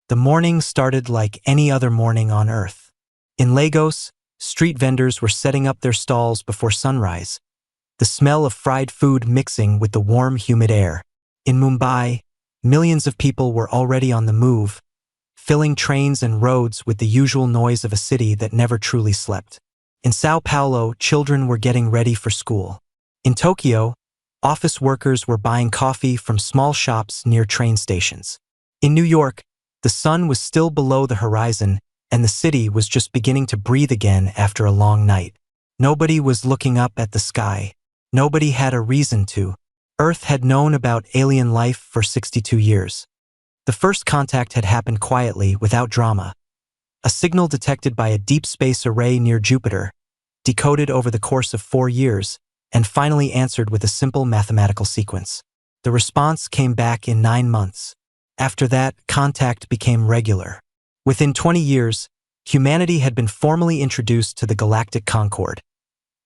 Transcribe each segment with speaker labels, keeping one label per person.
Speaker 1: The morning started like any other morning on Earth. In Lagos, street vendors were setting up their stalls before sunrise, the smell of fried food mixing with the warm, humid air. In Mumbai, millions of people were already on the move, filling trains and roads with the usual noise of a city that never truly slept. In Sao Paulo, children were getting ready for school. In Tokyo, office workers were buying coffee from small shops near train stations. In New York, the sun was still below the horizon, and the city was just beginning to breathe again after a long night. Nobody was looking up at the sky. Nobody had a reason to. Earth had known about alien life for 62 years. The first contact had happened quietly, without drama. A signal detected by a deep space array near Jupiter, decoded over the course of 4 years, and finally answered with a simple mathematical sequence. The response came back in 9 months. After that, contact became regular. Within 20 years, humanity had been formally introduced to the Galactic Concord,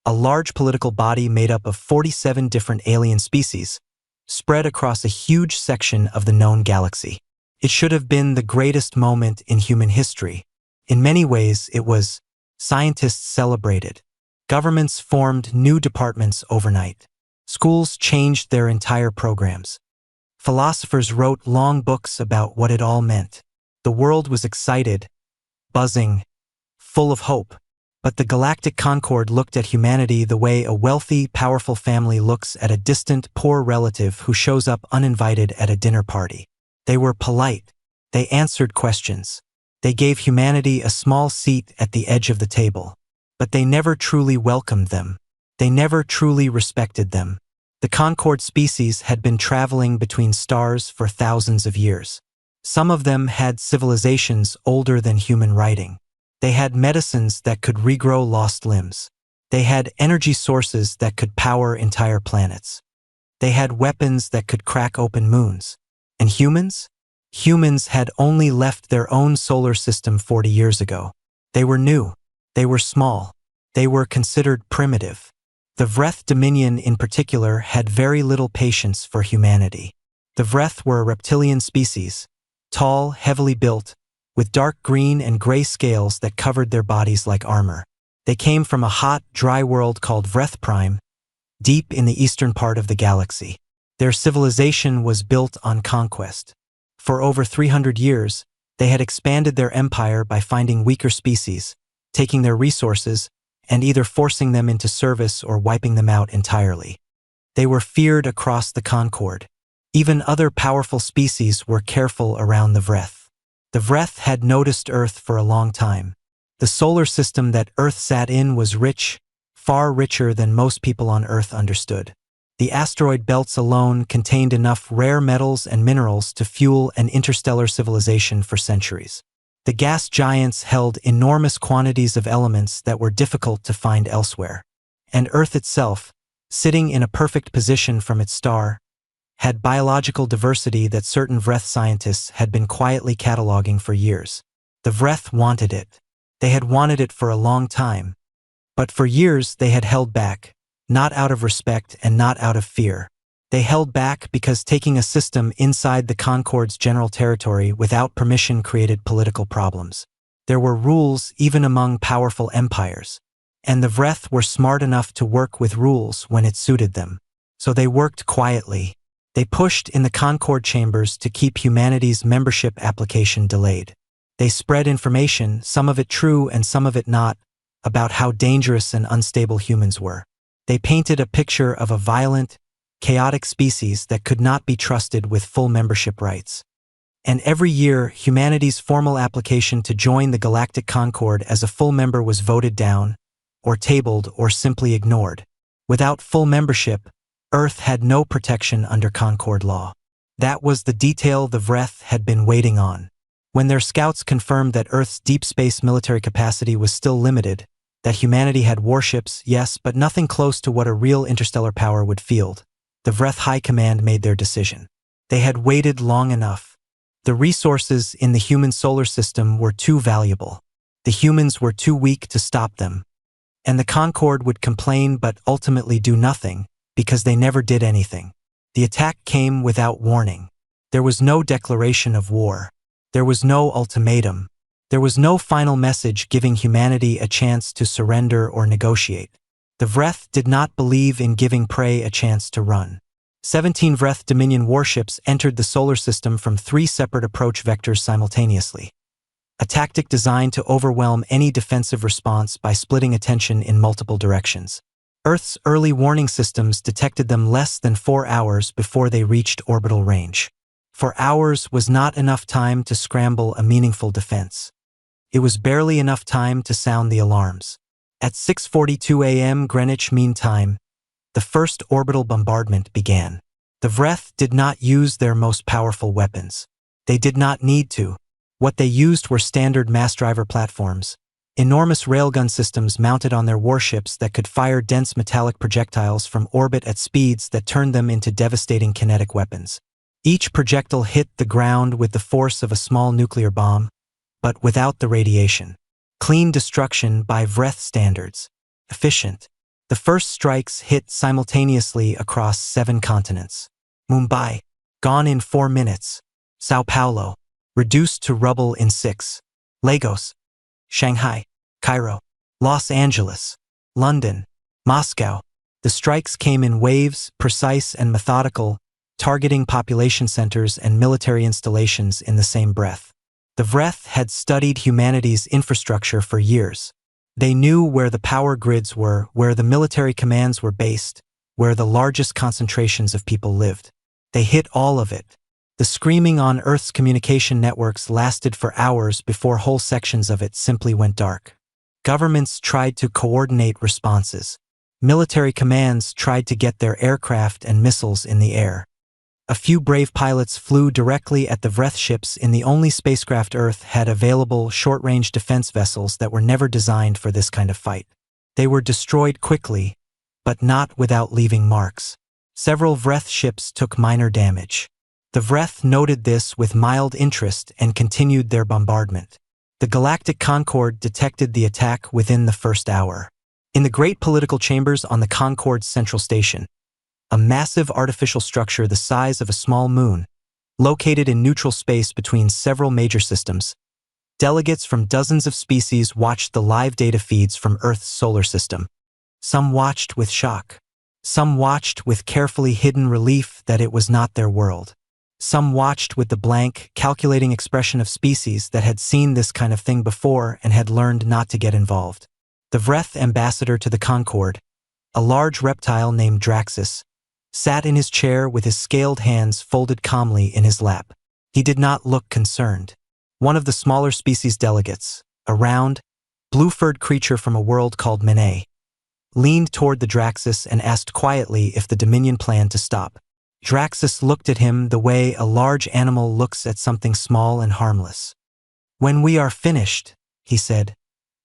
Speaker 1: a large political body made up of 47 different alien species, spread across a huge section of the known galaxy. It should have been the greatest moment in human history. In many ways, it was. Scientists celebrated. Governments formed new departments overnight. Schools changed their entire programs. Philosophers wrote long books about what it all meant. The world was excited, buzzing, full of hope. But the Galactic Concord looked at humanity the way a wealthy, powerful family looks at a distant, poor relative who shows up uninvited at a dinner party. They were polite. They answered questions. They gave humanity a small seat at the edge of the table. But they never truly welcomed them. They never truly respected them. The Concord species had been traveling between stars for thousands of years. Some of them had civilizations older than human writing. They had medicines that could regrow lost limbs. They had energy sources that could power entire planets. They had weapons that could crack open moons. And humans? Humans had only left their own solar system 40 years ago. They were new. They were small. They were considered primitive. The Vreth Dominion in particular had very little patience for humanity. The Vreth were a reptilian species, tall, heavily built, with dark green and gray scales that covered their bodies like armor. They came from a hot, dry world called Vreth Prime, deep in the eastern part of the galaxy. Their civilization was built on conquest. For over 300 years, they had expanded their empire by finding weaker species, taking their resources, and either forcing them into service or wiping them out entirely. They were feared across the Concord. Even other powerful species were careful around the Vreth. The Vreth had noticed Earth for a long time. The solar system that Earth sat in was rich, far richer than most people on Earth understood. The asteroid belts alone contained enough rare metals and minerals to fuel an interstellar civilization for centuries. The gas giants held enormous quantities of elements that were difficult to find elsewhere. And Earth itself, sitting in a perfect position from its star, had biological diversity that certain Vreth scientists had been quietly cataloging for years. The Vreth wanted it. They had wanted it for a long time. But for years they had held back, not out of respect and not out of fear. They held back because taking a system inside the Concord's general territory without permission created political problems. There were rules even among powerful empires. And the Vreth were smart enough to work with rules when it suited them. So they worked quietly. They pushed in the Concord chambers to keep humanity's membership application delayed. They spread information, some of it true and some of it not, about how dangerous and unstable humans were. They painted a picture of a violent, chaotic species that could not be trusted with full membership rights. And every year, humanity's formal application to join the Galactic Concord as a full member was voted down, or tabled, or simply ignored. Without full membership, Earth had no protection under Concord law. That was the detail the Vreth had been waiting on. When their scouts confirmed that Earth's deep space military capacity was still limited, that humanity had warships, yes, but nothing close to what a real interstellar power would field, the Vreth High Command made their decision. They had waited long enough. The resources in the human solar system were too valuable. The humans were too weak to stop them. And the Concord would complain but ultimately do nothing, because they never did anything. The attack came without warning. There was no declaration of war. There was no ultimatum. There was no final message giving humanity a chance to surrender or negotiate. The Vreth did not believe in giving prey a chance to run. 17 Vreth Dominion warships entered the solar system from 3 separate approach vectors simultaneously, a tactic designed to overwhelm any defensive response by splitting attention in multiple directions. Earth's early warning systems detected them less than 4 hours before they reached orbital range. 4 hours was not enough time to scramble a meaningful defense. It was barely enough time to sound the alarms. At 6:42 a.m. Greenwich Mean Time, the first orbital bombardment began. The Vreth did not use their most powerful weapons. They did not need to. What they used were standard mass driver platforms, enormous railgun systems mounted on their warships that could fire dense metallic projectiles from orbit at speeds that turned them into devastating kinetic weapons. Each projectile hit the ground with the force of a small nuclear bomb, but without the radiation. Clean destruction by Vreth standards. Efficient. The first strikes hit simultaneously across 7 continents. Mumbai, gone in 4 minutes. Sao Paulo, reduced to rubble in 6. Lagos, Shanghai, Cairo, Los Angeles, London, Moscow. The strikes came in waves, precise and methodical, targeting population centers and military installations in the same breath. The Vreth had studied humanity's infrastructure for years. They knew where the power grids were, where the military commands were based, where the largest concentrations of people lived. They hit all of it. The screaming on Earth's communication networks lasted for hours before whole sections of it simply went dark. Governments tried to coordinate responses. Military commands tried to get their aircraft and missiles in the air. A few brave pilots flew directly at the Vreth ships in the only spacecraft Earth had available short-range defense vessels that were never designed for this kind of fight. They were destroyed quickly, but not without leaving marks. Several Vreth ships took minor damage. The Vreth noted this with mild interest and continued their bombardment. The Galactic Concorde detected the attack within the first hour. In the great political chambers on the Concorde's central station, a massive artificial structure the size of a small moon, located in neutral space between several major systems, delegates from dozens of species watched the live data feeds from Earth's solar system. Some watched with shock. Some watched with carefully hidden relief that it was not their world. Some watched with the blank, calculating expression of species that had seen this kind of thing before and had learned not to get involved. The Vreth ambassador to the Concorde, a large reptile named Draxus, sat in his chair with his scaled hands folded calmly in his lap. He did not look concerned. One of the smaller species delegates, a round, blue-furred creature from a world called Mene, leaned toward the Draxus and asked quietly if the Dominion planned to stop. Draxus looked at him the way a large animal looks at something small and harmless. "When we are finished," he said,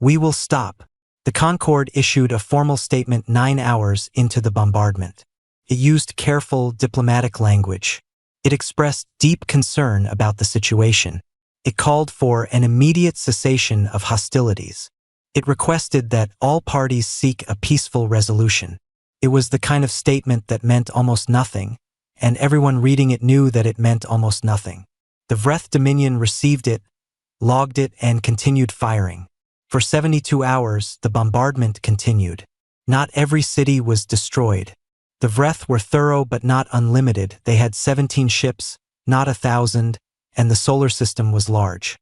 Speaker 1: "we will stop." The Concorde issued a formal statement 9 hours into the bombardment. It used careful, diplomatic language. It expressed deep concern about the situation. It called for an immediate cessation of hostilities. It requested that all parties seek a peaceful resolution. It was the kind of statement that meant almost nothing, and everyone reading it knew that it meant almost nothing. The Vreth Dominion received it, logged it, and continued firing. For 72 hours, the bombardment continued. Not every city was destroyed. The Vreth were thorough but not unlimited. They had 17 ships, not 1,000, and the solar system was large.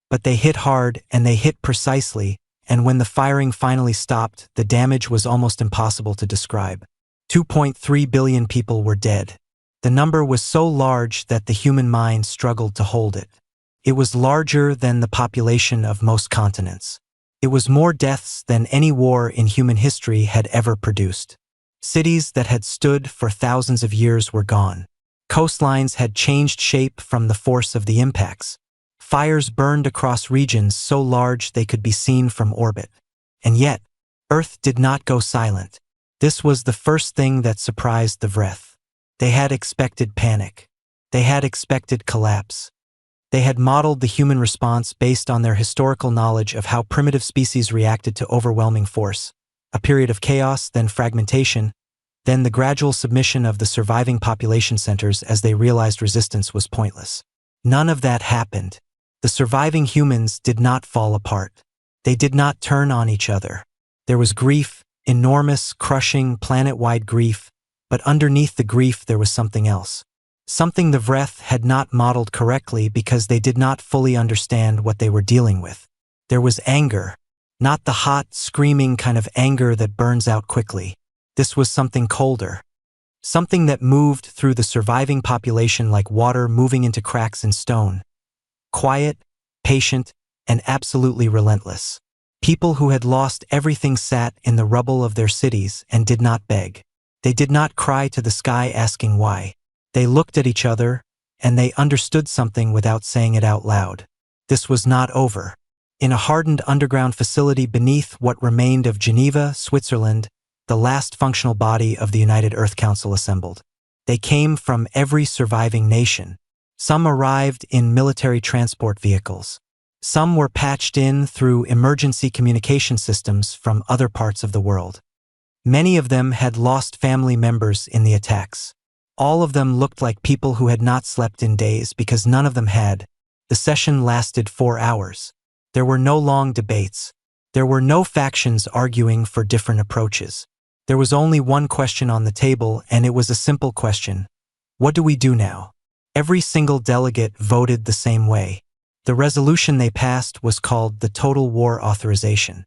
Speaker 1: But they hit hard and they hit precisely, and when the firing finally stopped, the damage was almost impossible to describe. 2.3 billion people were dead. The number was so large that the human mind struggled to hold it. It was larger than the population of most continents. It was more deaths than any war in human history had ever produced. Cities that had stood for thousands of years were gone. Coastlines had changed shape from the force of the impacts. Fires burned across regions so large they could be seen from orbit. And yet, Earth did not go silent. This was the first thing that surprised the Vreth. They had expected panic. They had expected collapse. They had modeled the human response based on their historical knowledge of how primitive species reacted to overwhelming force. A period of chaos, then fragmentation, then the gradual submission of the surviving population centers as they realized resistance was pointless. None of that happened. The surviving humans did not fall apart. They did not turn on each other. There was grief, enormous, crushing, planet-wide grief, but underneath the grief there was something else. Something the Vreth had not modeled correctly because they did not fully understand what they were dealing with. There was anger, not the hot, screaming kind of anger that burns out quickly. This was something colder. Something that moved through the surviving population like water moving into cracks in stone. Quiet, patient, and absolutely relentless. People who had lost everything sat in the rubble of their cities and did not beg. They did not cry to the sky asking why. They looked at each other, and they understood something without saying it out loud. This was not over. In a hardened underground facility beneath what remained of Geneva, Switzerland, the last functional body of the United Earth Council assembled. They came from every surviving nation. Some arrived in military transport vehicles. Some were patched in through emergency communication systems from other parts of the world. Many of them had lost family members in the attacks. All of them looked like people who had not slept in days because none of them had. The session lasted 4 hours. There were no long debates. There were no factions arguing for different approaches. There was only one question on the table, and it was a simple question. What do we do now? Every single delegate voted the same way. The resolution they passed was called the Total War Authorization.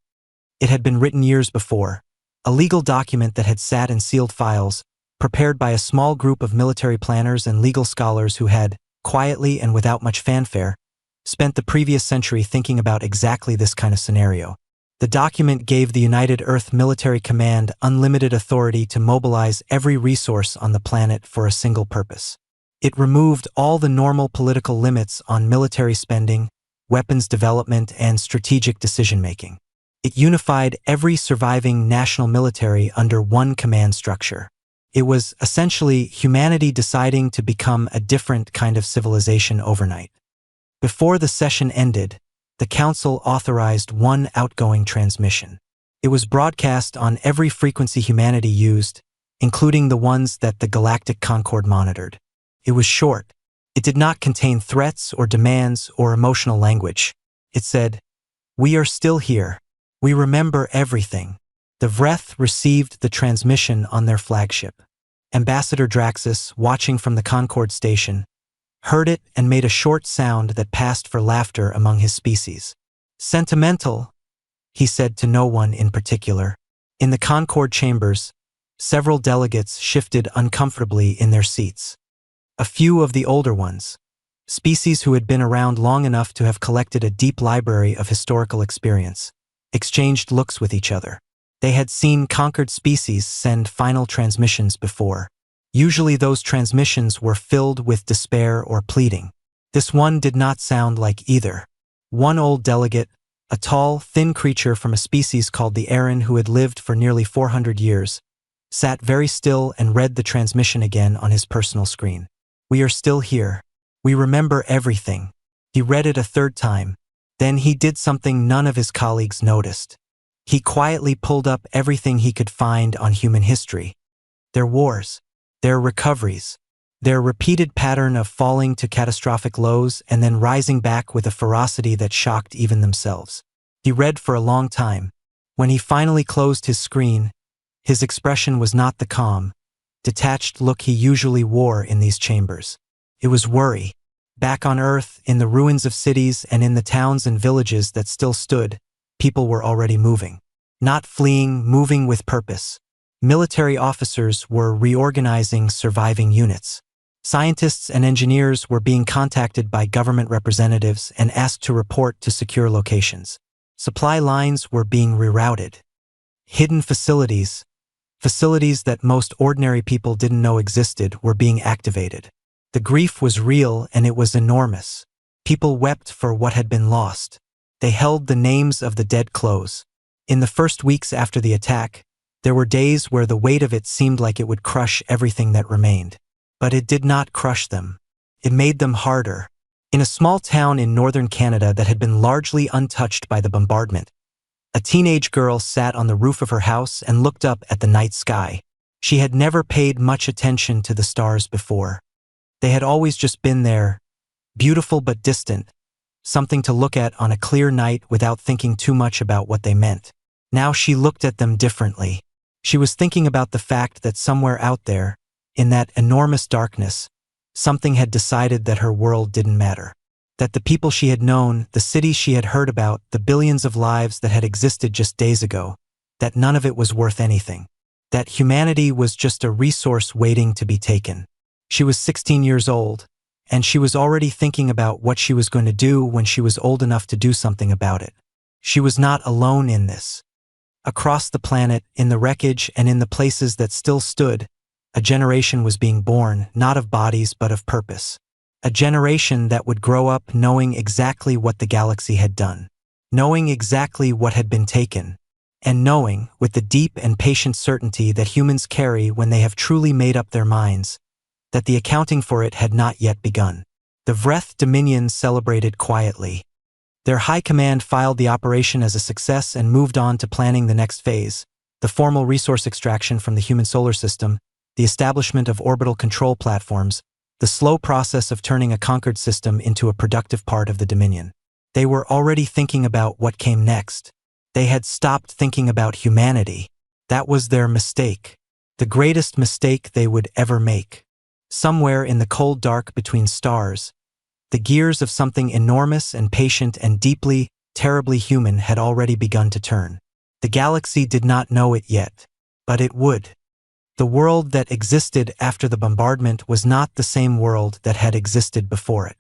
Speaker 1: It had been written years before, a legal document that had sat in sealed files, prepared by a small group of military planners and legal scholars who had, quietly and without much fanfare, spent the previous century thinking about exactly this kind of scenario. The document gave the United Earth Military Command unlimited authority to mobilize every resource on the planet for a single purpose. It removed all the normal political limits on military spending, weapons development, and strategic decision-making. It unified every surviving national military under one command structure. It was essentially humanity deciding to become a different kind of civilization overnight. Before the session ended, the Council authorized one outgoing transmission. It was broadcast on every frequency humanity used, including the ones that the Galactic Concord monitored. It was short. It did not contain threats or demands or emotional language. It said, "We are still here. We remember everything." The Vreth received the transmission on their flagship. Ambassador Draxus, watching from the Concord station, heard it and made a short sound that passed for laughter among his species. "Sentimental," he said to no one in particular. In the Concord chambers, several delegates shifted uncomfortably in their seats. A few of the older ones, species who had been around long enough to have collected a deep library of historical experience, exchanged looks with each other. They had seen conquered species send final transmissions before. Usually those transmissions were filled with despair or pleading. This one did not sound like either. One old delegate, a tall, thin creature from a species called the Aran who had lived for nearly 400 years, sat very still and read the transmission again on his personal screen. "We are still here. We remember everything." He read it a third time. Then he did something none of his colleagues noticed. He quietly pulled up everything he could find on human history. Their wars, their recoveries, their repeated pattern of falling to catastrophic lows and then rising back with a ferocity that shocked even themselves. He read for a long time. When he finally closed his screen, his expression was not the calm, detached look he usually wore in these chambers. It was worry. Back on Earth, in the ruins of cities and in the towns and villages that still stood, people were already moving. Not fleeing, moving with purpose. Military officers were reorganizing surviving units. Scientists and engineers were being contacted by government representatives and asked to report to secure locations. Supply lines were being rerouted. Hidden facilities that most ordinary people didn't know existed, were being activated. The grief was real and it was enormous. People wept for what had been lost. They held the names of the dead close. In the first weeks after the attack, there were days where the weight of it seemed like it would crush everything that remained. But it did not crush them. It made them harder. In a small town in northern Canada that had been largely untouched by the bombardment, a teenage girl sat on the roof of her house and looked up at the night sky. She had never paid much attention to the stars before. They had always just been there, beautiful but distant, something to look at on a clear night without thinking too much about what they meant. Now she looked at them differently. She was thinking about the fact that somewhere out there, in that enormous darkness, something had decided that her world didn't matter. That the people she had known, the cities she had heard about, the billions of lives that had existed just days ago, that none of it was worth anything. That humanity was just a resource waiting to be taken. She was 16 years old, and she was already thinking about what she was going to do when she was old enough to do something about it. She was not alone in this. Across the planet, in the wreckage and in the places that still stood, a generation was being born, not of bodies but of purpose. A generation that would grow up knowing exactly what the galaxy had done, knowing exactly what had been taken, and knowing, with the deep and patient certainty that humans carry when they have truly made up their minds, that the accounting for it had not yet begun. The Vreth Dominion celebrated quietly. Their high command filed the operation as a success and moved on to planning the next phase, the formal resource extraction from the human solar system, the establishment of orbital control platforms, the slow process of turning a conquered system into a productive part of the Dominion. They were already thinking about what came next. They had stopped thinking about humanity. That was their mistake. The greatest mistake they would ever make. Somewhere in the cold dark between stars, the gears of something enormous and patient and deeply, terribly human had already begun to turn. The galaxy did not know it yet, but it would. The world that existed after the bombardment was not the same world that had existed before it.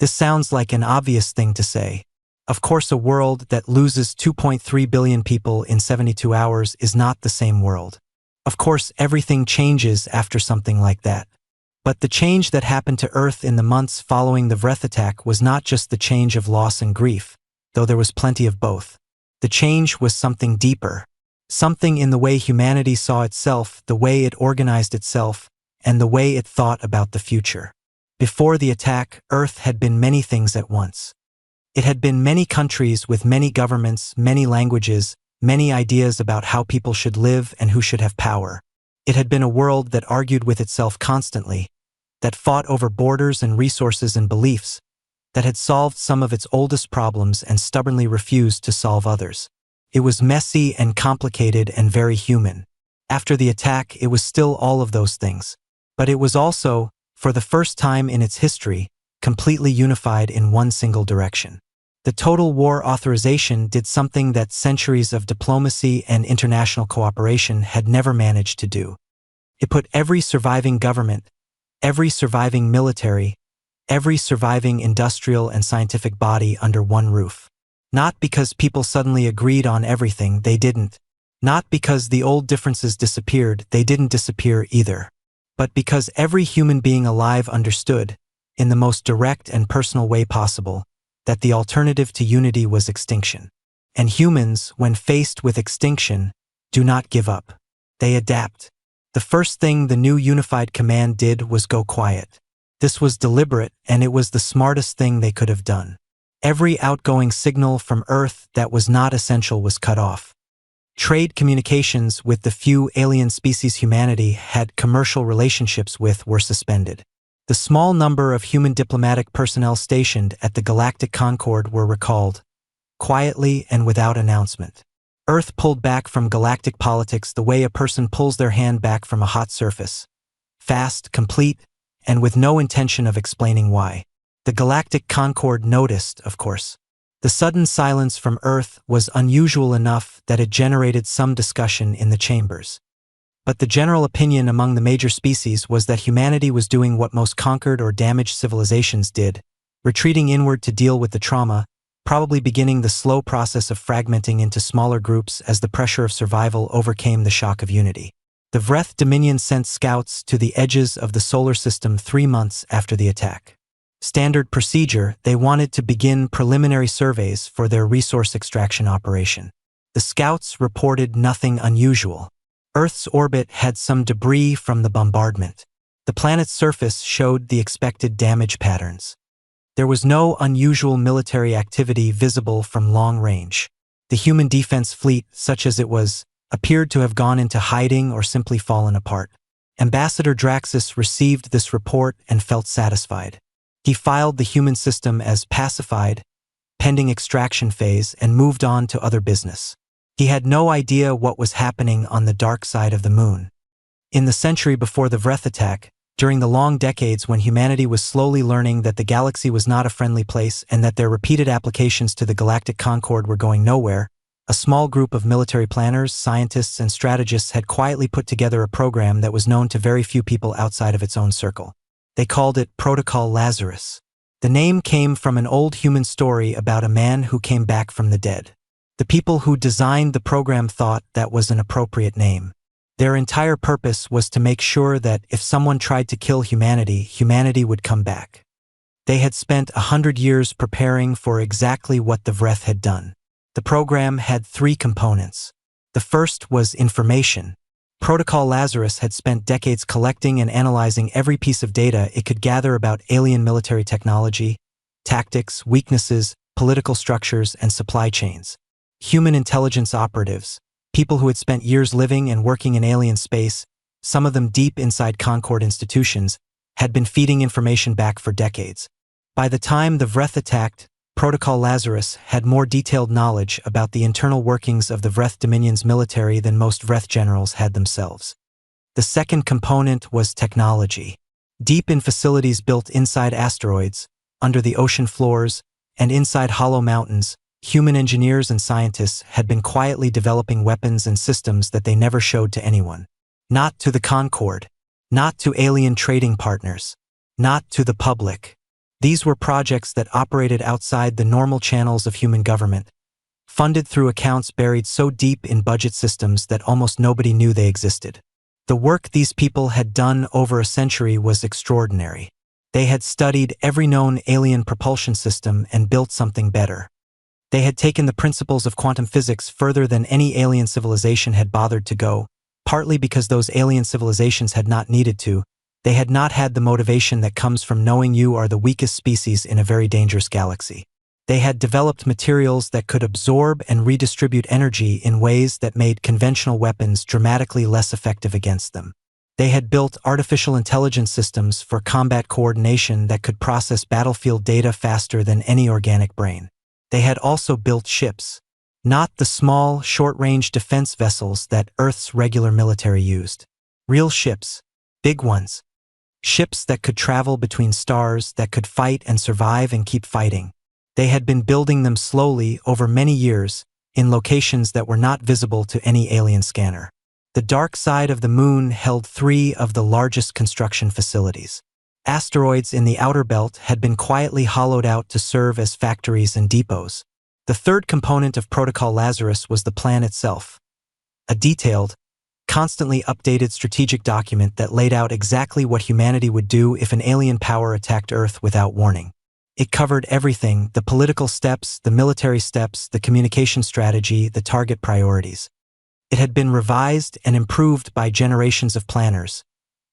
Speaker 1: This sounds like an obvious thing to say. Of course, a world that loses 2.3 billion people in 72 hours is not the same world. Of course, everything changes after something like that. But the change that happened to Earth in the months following the Vreth attack was not just the change of loss and grief, though there was plenty of both. The change was something deeper. Something in the way humanity saw itself, the way it organized itself, and the way it thought about the future. Before the attack, Earth had been many things at once. It had been many countries with many governments, many languages, many ideas about how people should live and who should have power. It had been a world that argued with itself constantly, that fought over borders and resources and beliefs, that had solved some of its oldest problems and stubbornly refused to solve others. It was messy and complicated and very human. After the attack, it was still all of those things. But it was also, for the first time in its history, completely unified in one single direction. The Total War Authorization did something that centuries of diplomacy and international cooperation had never managed to do. It put every surviving government, every surviving military, every surviving industrial and scientific body under one roof. Not because people suddenly agreed on everything, they didn't. Not because the old differences disappeared, they didn't disappear either. But because every human being alive understood, in the most direct and personal way possible, that the alternative to unity was extinction. And humans, when faced with extinction, do not give up. They adapt. The first thing the new unified command did was go quiet. This was deliberate, and it was the smartest thing they could have done. Every outgoing signal from Earth that was not essential was cut off. Trade communications with the few alien species humanity had commercial relationships with were suspended. The small number of human diplomatic personnel stationed at the Galactic Concord were recalled, quietly and without announcement. Earth pulled back from galactic politics the way a person pulls their hand back from a hot surface. Fast, complete, and with no intention of explaining why. The Galactic Concord noticed, of course. The sudden silence from Earth was unusual enough that it generated some discussion in the chambers. But the general opinion among the major species was that humanity was doing what most conquered or damaged civilizations did, retreating inward to deal with the trauma, probably beginning the slow process of fragmenting into smaller groups as the pressure of survival overcame the shock of unity. The Vreth Dominion sent scouts to the edges of the solar system 3 months after the attack. Standard procedure, they wanted to begin preliminary surveys for their resource extraction operation. The scouts reported nothing unusual. Earth's orbit had some debris from the bombardment. The planet's surface showed the expected damage patterns. There was no unusual military activity visible from long range. The human defense fleet, such as it was, appeared to have gone into hiding or simply fallen apart. Ambassador Draxus received this report and felt satisfied. He filed the human system as pacified, pending extraction phase, and moved on to other business. He had no idea what was happening on the dark side of the moon. In the century before the Vreth attack, during the long decades when humanity was slowly learning that the galaxy was not a friendly place and that their repeated applications to the galactic concord were going nowhere, a small group of military planners, scientists, and strategists had quietly put together a program that was known to very few people outside of its own circle. They called it Protocol Lazarus. The name came from an old human story about a man who came back from the dead. The people who designed the program thought that was an appropriate name. Their entire purpose was to make sure that if someone tried to kill humanity, humanity would come back. They had spent 100 years preparing for exactly what the Vreth had done. The program had 3 components. The first was information. Protocol Lazarus had spent decades collecting and analyzing every piece of data it could gather about alien military technology, tactics, weaknesses, political structures, and supply chains. Human intelligence operatives, people who had spent years living and working in alien space, some of them deep inside Concord institutions, had been feeding information back for decades. By the time the Vreth attacked, Protocol Lazarus had more detailed knowledge about the internal workings of the Vreth Dominion's military than most Vreth generals had themselves. The second component was technology. Deep in facilities built inside asteroids, under the ocean floors, and inside hollow mountains, human engineers and scientists had been quietly developing weapons and systems that they never showed to anyone. Not to the Concord. Not to alien trading partners. Not to the public. These were projects that operated outside the normal channels of human government, funded through accounts buried so deep in budget systems that almost nobody knew they existed. The work these people had done over a century was extraordinary. They had studied every known alien propulsion system and built something better. They had taken the principles of quantum physics further than any alien civilization had bothered to go, partly because those alien civilizations had not needed to. They had not had the motivation that comes from knowing you are the weakest species in a very dangerous galaxy. They had developed materials that could absorb and redistribute energy in ways that made conventional weapons dramatically less effective against them. They had built artificial intelligence systems for combat coordination that could process battlefield data faster than any organic brain. They had also built ships. Not the small, short-range defense vessels that Earth's regular military used. Real ships. Big ones. Ships that could travel between stars, that could fight and survive and keep fighting. They had been building them slowly over many years, in locations that were not visible to any alien scanner. The dark side of the moon held 3 of the largest construction facilities. Asteroids in the outer belt had been quietly hollowed out to serve as factories and depots. The third component of Protocol Lazarus was the plan itself. A detailed, constantly updated strategic document that laid out exactly what humanity would do if an alien power attacked Earth without warning. It covered everything: the political steps, the military steps, the communication strategy, the target priorities. It had been revised and improved by generations of planners,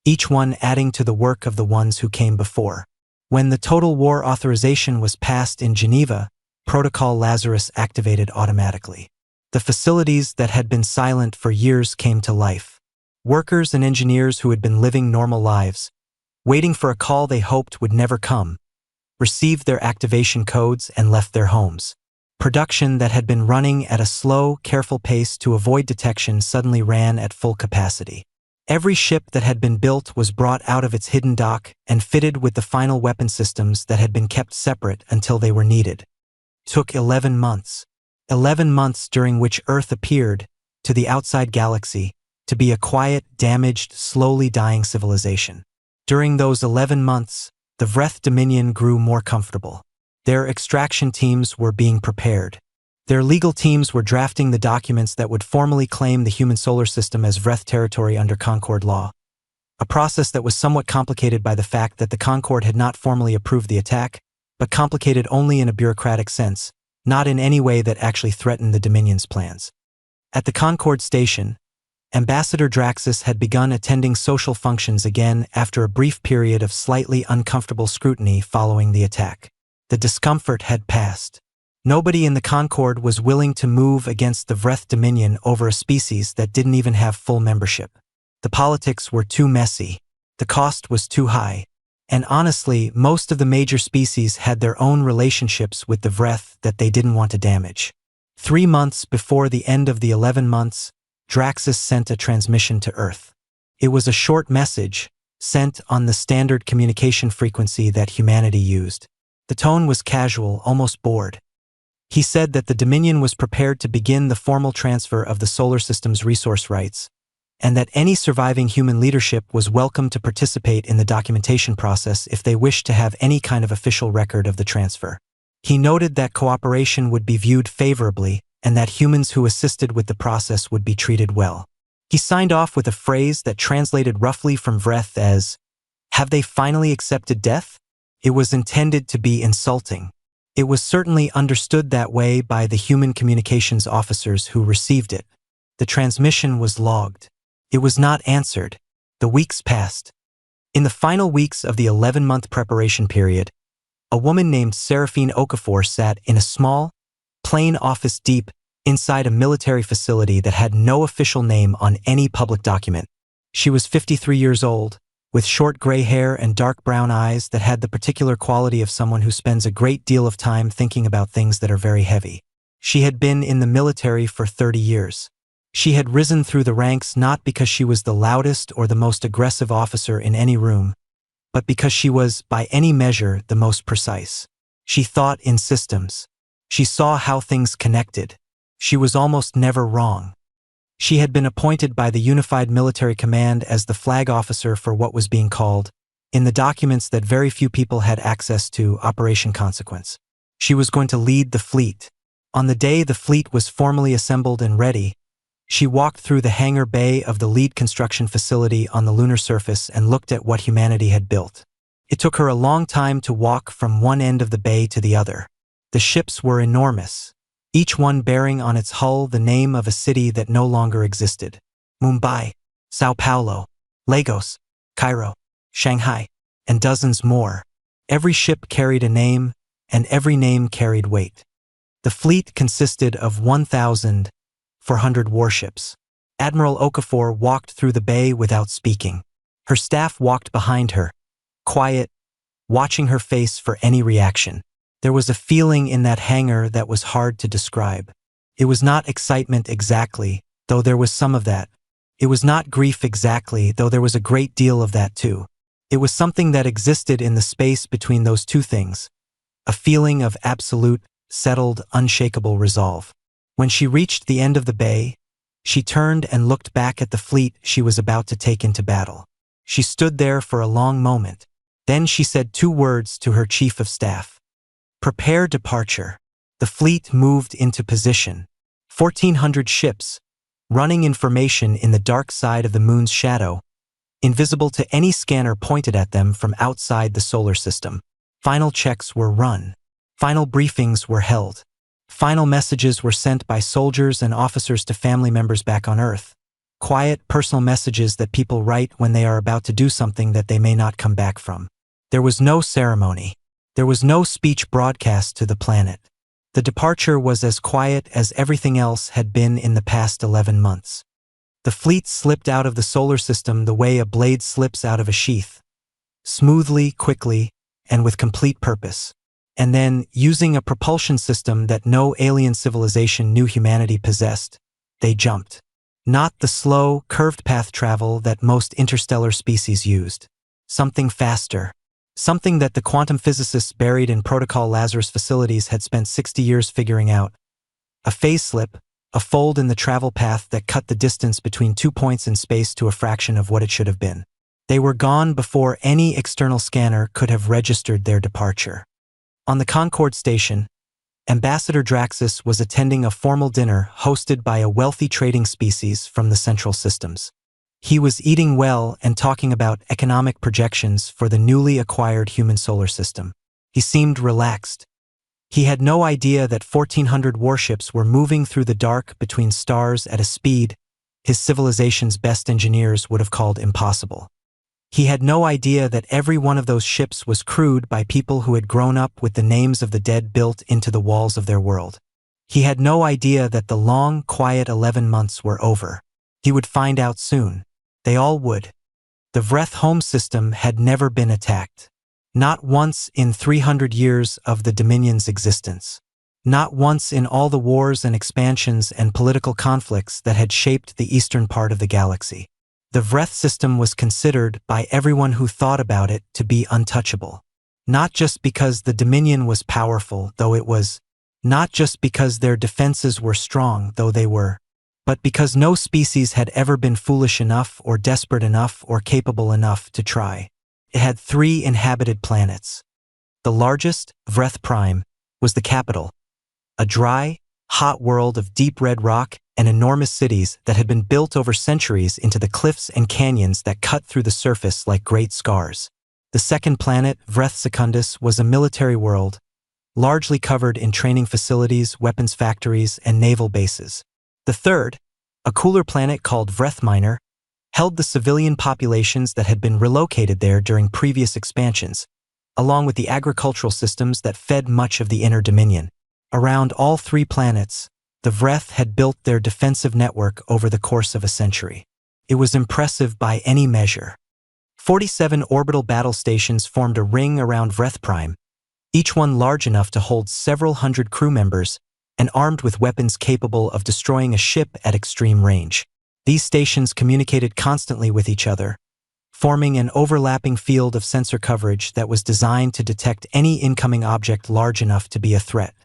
Speaker 1: each one adding to the work of the ones who came before. When the total war authorization was passed in Geneva, Protocol Lazarus activated automatically. The facilities that had been silent for years came to life. Workers and engineers who had been living normal lives, waiting for a call they hoped would never come, received their activation codes and left their homes. Production that had been running at a slow, careful pace to avoid detection suddenly ran at full capacity. Every ship that had been built was brought out of its hidden dock and fitted with the final weapon systems that had been kept separate until they were needed. Took 11 months. 11 months during which Earth appeared, to the outside galaxy, to be a quiet, damaged, slowly dying civilization. During those 11 months, the Vreth Dominion grew more comfortable. Their extraction teams were being prepared. Their legal teams were drafting the documents that would formally claim the human solar system as Vreth territory under Concord law, a process that was somewhat complicated by the fact that the Concord had not formally approved the attack, but complicated only in a bureaucratic sense, not in any way that actually threatened the Dominion's plans. At the Concord station, Ambassador Draxus had begun attending social functions again after a brief period of slightly uncomfortable scrutiny following the attack. The discomfort had passed. Nobody in the Concord was willing to move against the Vreth Dominion over a species that didn't even have full membership. The politics were too messy. The cost was too high. And honestly, most of the major species had their own relationships with the Vreth that they didn't want to damage. 3 months before the end of the 11 months, Draxus sent a transmission to Earth. It was a short message, sent on the standard communication frequency that humanity used. The tone was casual, almost bored. He said that the Dominion was prepared to begin the formal transfer of the solar system's resource rights, and that any surviving human leadership was welcome to participate in the documentation process if they wished to have any kind of official record of the transfer. He noted that cooperation would be viewed favorably and that humans who assisted with the process would be treated well. He signed off with a phrase that translated roughly from Vreth as, "Have they finally accepted death?" It was intended to be insulting. It was certainly understood that way by the human communications officers who received it. The transmission was logged. It was not answered. The weeks passed. In the final weeks of the 11-month preparation period, a woman named Seraphine Okafor sat in a small, plain office deep inside a military facility that had no official name on any public document. She was 53 years old, with short gray hair and dark brown eyes that had the particular quality of someone who spends a great deal of time thinking about things that are very heavy. She had been in the military for 30 years. She had risen through the ranks not because she was the loudest or the most aggressive officer in any room, but because she was, by any measure, the most precise. She thought in systems. She saw how things connected. She was almost never wrong. She had been appointed by the Unified Military Command as the flag officer for what was being called, in the documents that very few people had access to, Operation Consequence. She was going to lead the fleet. On the day the fleet was formally assembled and ready, she walked through the hangar bay of the lead construction facility on the lunar surface and looked at what humanity had built. It took her a long time to walk from one end of the bay to the other. The ships were enormous, each one bearing on its hull the name of a city that no longer existed. Mumbai, Sao Paulo, Lagos, Cairo, Shanghai, and dozens more. Every ship carried a name, and every name carried weight. The fleet consisted of 1,400 warships. Admiral Okafor walked through the bay without speaking. Her staff walked behind her, quiet, watching her face for any reaction. There was a feeling in that hangar that was hard to describe. It was not excitement exactly, though there was some of that. It was not grief exactly, though there was a great deal of that too. It was something that existed in the space between those two things, a feeling of absolute, settled, unshakable resolve. When she reached the end of the bay, she turned and looked back at the fleet she was about to take into battle. She stood there for a long moment. Then she said 2 words to her chief of staff. "Prepare departure." The fleet moved into position. 1,400 ships, running information in the dark side of the moon's shadow, invisible to any scanner pointed at them from outside the solar system. Final checks were run. Final briefings were held. Final messages were sent by soldiers and officers to family members back on Earth. Quiet, personal messages that people write when they are about to do something that they may not come back from. There was no ceremony. There was no speech broadcast to the planet. The departure was as quiet as everything else had been in the past 11 months. The fleet slipped out of the solar system the way a blade slips out of a sheath. Smoothly, quickly, and with complete purpose. And then, using a propulsion system that no alien civilization knew humanity possessed, they jumped. Not the slow, curved path travel that most interstellar species used. Something faster. Something that the quantum physicists buried in Protocol Lazarus facilities had spent 60 years figuring out. A phase slip, a fold in the travel path that cut the distance between 2 points in space to a fraction of what it should have been. They were gone before any external scanner could have registered their departure. On the Concorde station, Ambassador Draxus was attending a formal dinner hosted by a wealthy trading species from the Central Systems. He was eating well and talking about economic projections for the newly acquired human solar system. He seemed relaxed. He had no idea that 1,400 warships were moving through the dark between stars at a speed his civilization's best engineers would have called impossible. He had no idea that every one of those ships was crewed by people who had grown up with the names of the dead built into the walls of their world. He had no idea that the long, quiet 11 months were over. He would find out soon. They all would. The Vreth home system had never been attacked. Not once in 300 years of the Dominion's existence. Not once in all the wars and expansions and political conflicts that had shaped the eastern part of the galaxy. The Vreth system was considered by everyone who thought about it to be untouchable. Not just because the Dominion was powerful, though it was. Not just because their defenses were strong, though they were. But because no species had ever been foolish enough or desperate enough or capable enough to try. It had 3 inhabited planets. The largest, Vreth Prime, was the capital. A dry, hot world of deep red rock and enormous cities that had been built over centuries into the cliffs and canyons that cut through the surface like great scars. The second planet, Vreth Secundus, was a military world, largely covered in training facilities, weapons factories, and naval bases. The third, a cooler planet called Vreth Minor, held the civilian populations that had been relocated there during previous expansions, along with the agricultural systems that fed much of the inner Dominion. Around all 3 planets, the Vreth had built their defensive network over the course of a century. It was impressive by any measure. 47 orbital battle stations formed a ring around Vreth Prime, each one large enough to hold several hundred crew members and armed with weapons capable of destroying a ship at extreme range. These stations communicated constantly with each other, forming an overlapping field of sensor coverage that was designed to detect any incoming object large enough to be a threat.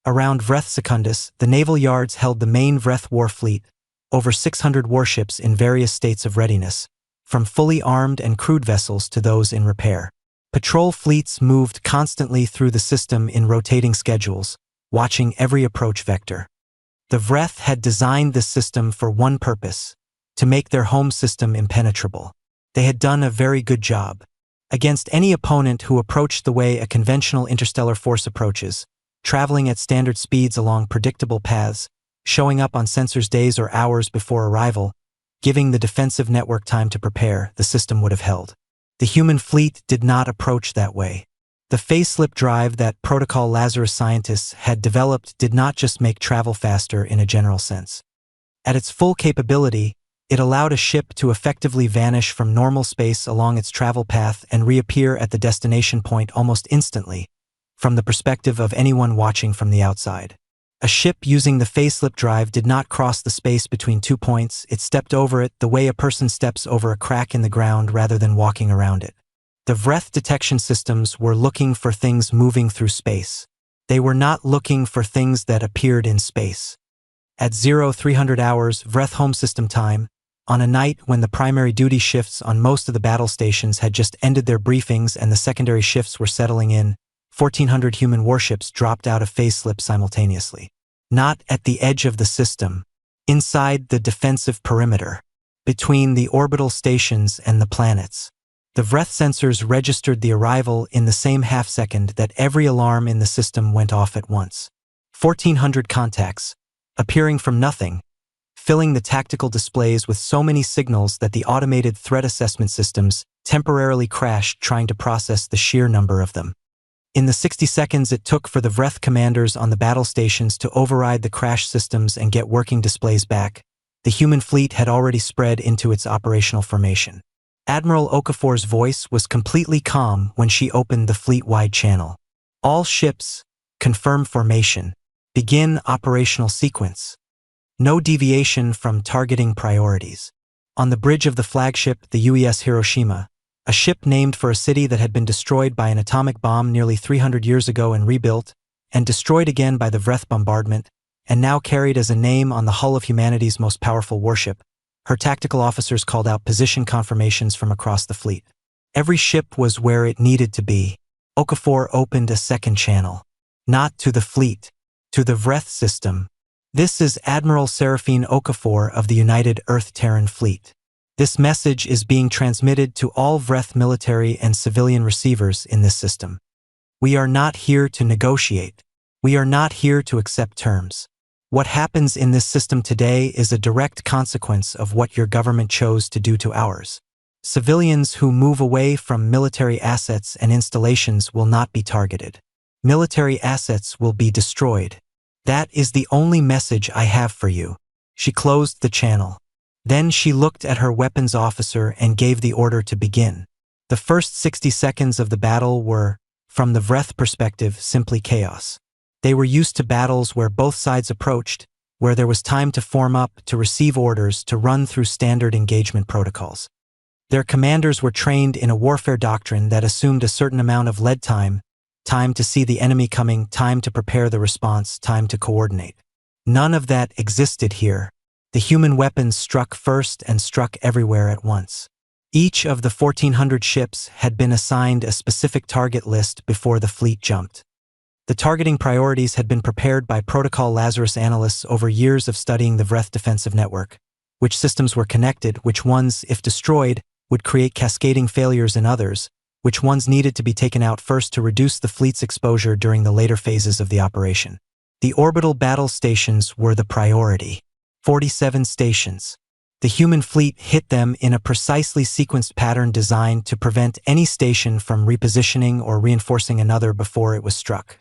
Speaker 1: Around Vreth Secundus, the naval yards held the main Vreth war fleet, over 600 warships in various states of readiness, from fully armed and crewed vessels to those in repair. Patrol fleets moved constantly through the system in rotating schedules, watching every approach vector. The Vreth had designed this system for one purpose: to make their home system impenetrable. They had done a very good job. Against any opponent who approached the way a conventional interstellar force approaches, traveling at standard speeds along predictable paths, showing up on sensors days or hours before arrival, giving the defensive network time to prepare, the system would have held. The human fleet did not approach that way. The faceslip drive that Protocol Lazarus scientists had developed did not just make travel faster in a general sense. At its full capability, it allowed a ship to effectively vanish from normal space along its travel path and reappear at the destination point almost instantly, from the perspective of anyone watching from the outside. A ship using the faceslip drive did not cross the space between 2 points, it stepped over it the way a person steps over a crack in the ground rather than walking around it. The Vreth detection systems were looking for things moving through space. They were not looking for things that appeared in space. At 0300 hours Vreth home system time, on a night when the primary duty shifts on most of the battle stations had just ended their briefings and the secondary shifts were settling in, 1,400 human warships dropped out of faceslip simultaneously. Not at the edge of the system, inside the defensive perimeter, between the orbital stations and the planets. The Vreth sensors registered the arrival in the same half-second that every alarm in the system went off at once. 1,400 contacts, appearing from nothing, filling the tactical displays with so many signals that the automated threat assessment systems temporarily crashed trying to process the sheer number of them. In the 60 seconds it took for the Vreth commanders on the battle stations to override the crash systems and get working displays back, the human fleet had already spread into its operational formation. Admiral Okafor's voice was completely calm when she opened the fleet-wide channel. All ships, confirm formation. Begin operational sequence. No deviation from targeting priorities. On the bridge of the flagship, the UES Hiroshima, a ship named for a city that had been destroyed by an atomic bomb nearly 300 years ago and rebuilt, and destroyed again by the Vreth bombardment, and now carried as a name on the hull of humanity's most powerful warship, her tactical officers called out position confirmations from across the fleet. Every ship was where it needed to be. Okafor opened a second channel. Not to the fleet, to the Vreth system. This is Admiral Seraphine Okafor of the United Earth-Terran Fleet. This message is being transmitted to all Vreth military and civilian receivers in this system. We are not here to negotiate. We are not here to accept terms. What happens in this system today is a direct consequence of what your government chose to do to ours. Civilians who move away from military assets and installations will not be targeted. Military assets will be destroyed. That is the only message I have for you. She closed the channel. Then she looked at her weapons officer and gave the order to begin. The first 60 seconds of the battle were, from the Vreth perspective, simply chaos. They were used to battles where both sides approached, where there was time to form up, to receive orders, to run through standard engagement protocols. Their commanders were trained in a warfare doctrine that assumed a certain amount of lead time, time to see the enemy coming, time to prepare the response, time to coordinate. None of that existed here. The human weapons struck first and struck everywhere at once. Each of the 1,400 ships had been assigned a specific target list before the fleet jumped. The targeting priorities had been prepared by Protocol Lazarus analysts over years of studying the Vreth defensive network. Which systems were connected, which ones, if destroyed, would create cascading failures in others, which ones needed to be taken out first to reduce the fleet's exposure during the later phases of the operation. The orbital battle stations were the priority. 47 stations. The human fleet hit them in a precisely sequenced pattern designed to prevent any station from repositioning or reinforcing another before it was struck.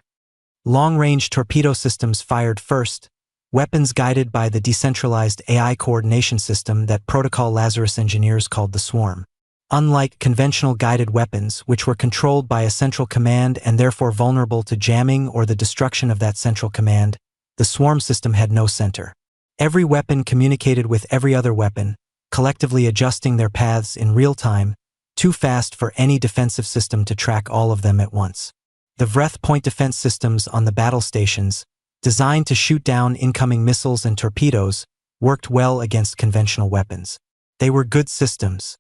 Speaker 1: Long-range torpedo systems fired first, weapons guided by the decentralized AI coordination system that Protocol Lazarus engineers called the Swarm. Unlike conventional guided weapons, which were controlled by a central command and therefore vulnerable to jamming or the destruction of that central command, the Swarm system had no center. Every weapon communicated with every other weapon, collectively adjusting their paths in real time, too fast for any defensive system to track all of them at once. The Vreth point defense systems on the battle stations, designed to shoot down incoming missiles and torpedoes, worked well against conventional weapons. They were good systems.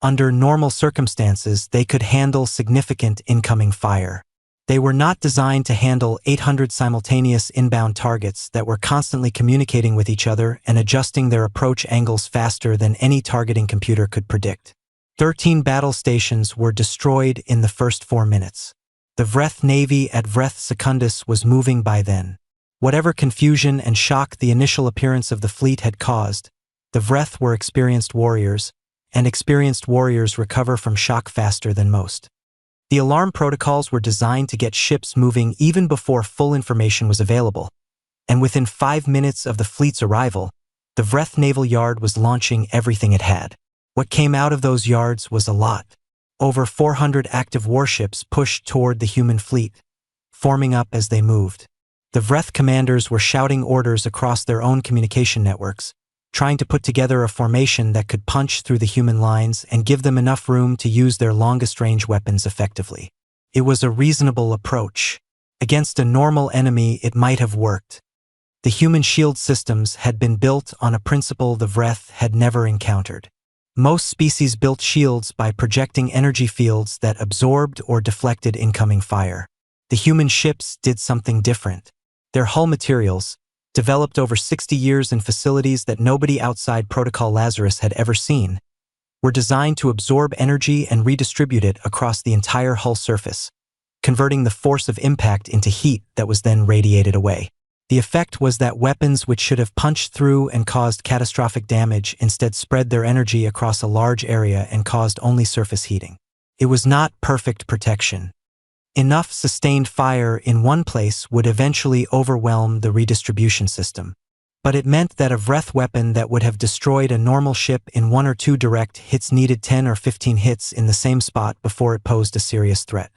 Speaker 1: Under normal circumstances, they could handle significant incoming fire. They were not designed to handle 800 simultaneous inbound targets that were constantly communicating with each other and adjusting their approach angles faster than any targeting computer could predict. 13 battle stations were destroyed in the first 4 minutes. The Vreth Navy at Vreth Secundus was moving by then. Whatever confusion and shock the initial appearance of the fleet had caused, the Vreth were experienced warriors, and experienced warriors recover from shock faster than most. The alarm protocols were designed to get ships moving even before full information was available, and within 5 minutes of the fleet's arrival, the Vreth Naval Yard was launching everything it had. What came out of those yards was a lot. Over 400 active warships pushed toward the human fleet, forming up as they moved. The Vreth commanders were shouting orders across their own communication networks, trying to put together a formation that could punch through the human lines and give them enough room to use their longest-range weapons effectively. It was a reasonable approach. Against a normal enemy, it might have worked. The human shield systems had been built on a principle the Vreth had never encountered. Most species built shields by projecting energy fields that absorbed or deflected incoming fire. The human ships did something different. Their hull materials, developed over 60 years in facilities that nobody outside Protocol Lazarus had ever seen, were designed to absorb energy and redistribute it across the entire hull surface, converting the force of impact into heat that was then radiated away. The effect was that weapons which should have punched through and caused catastrophic damage instead spread their energy across a large area and caused only surface heating. It was not perfect protection. Enough sustained fire in one place would eventually overwhelm the redistribution system. But it meant that a Vreth weapon that would have destroyed a normal ship in 1 or 2 direct hits needed 10 or 15 hits in the same spot before it posed a serious threat.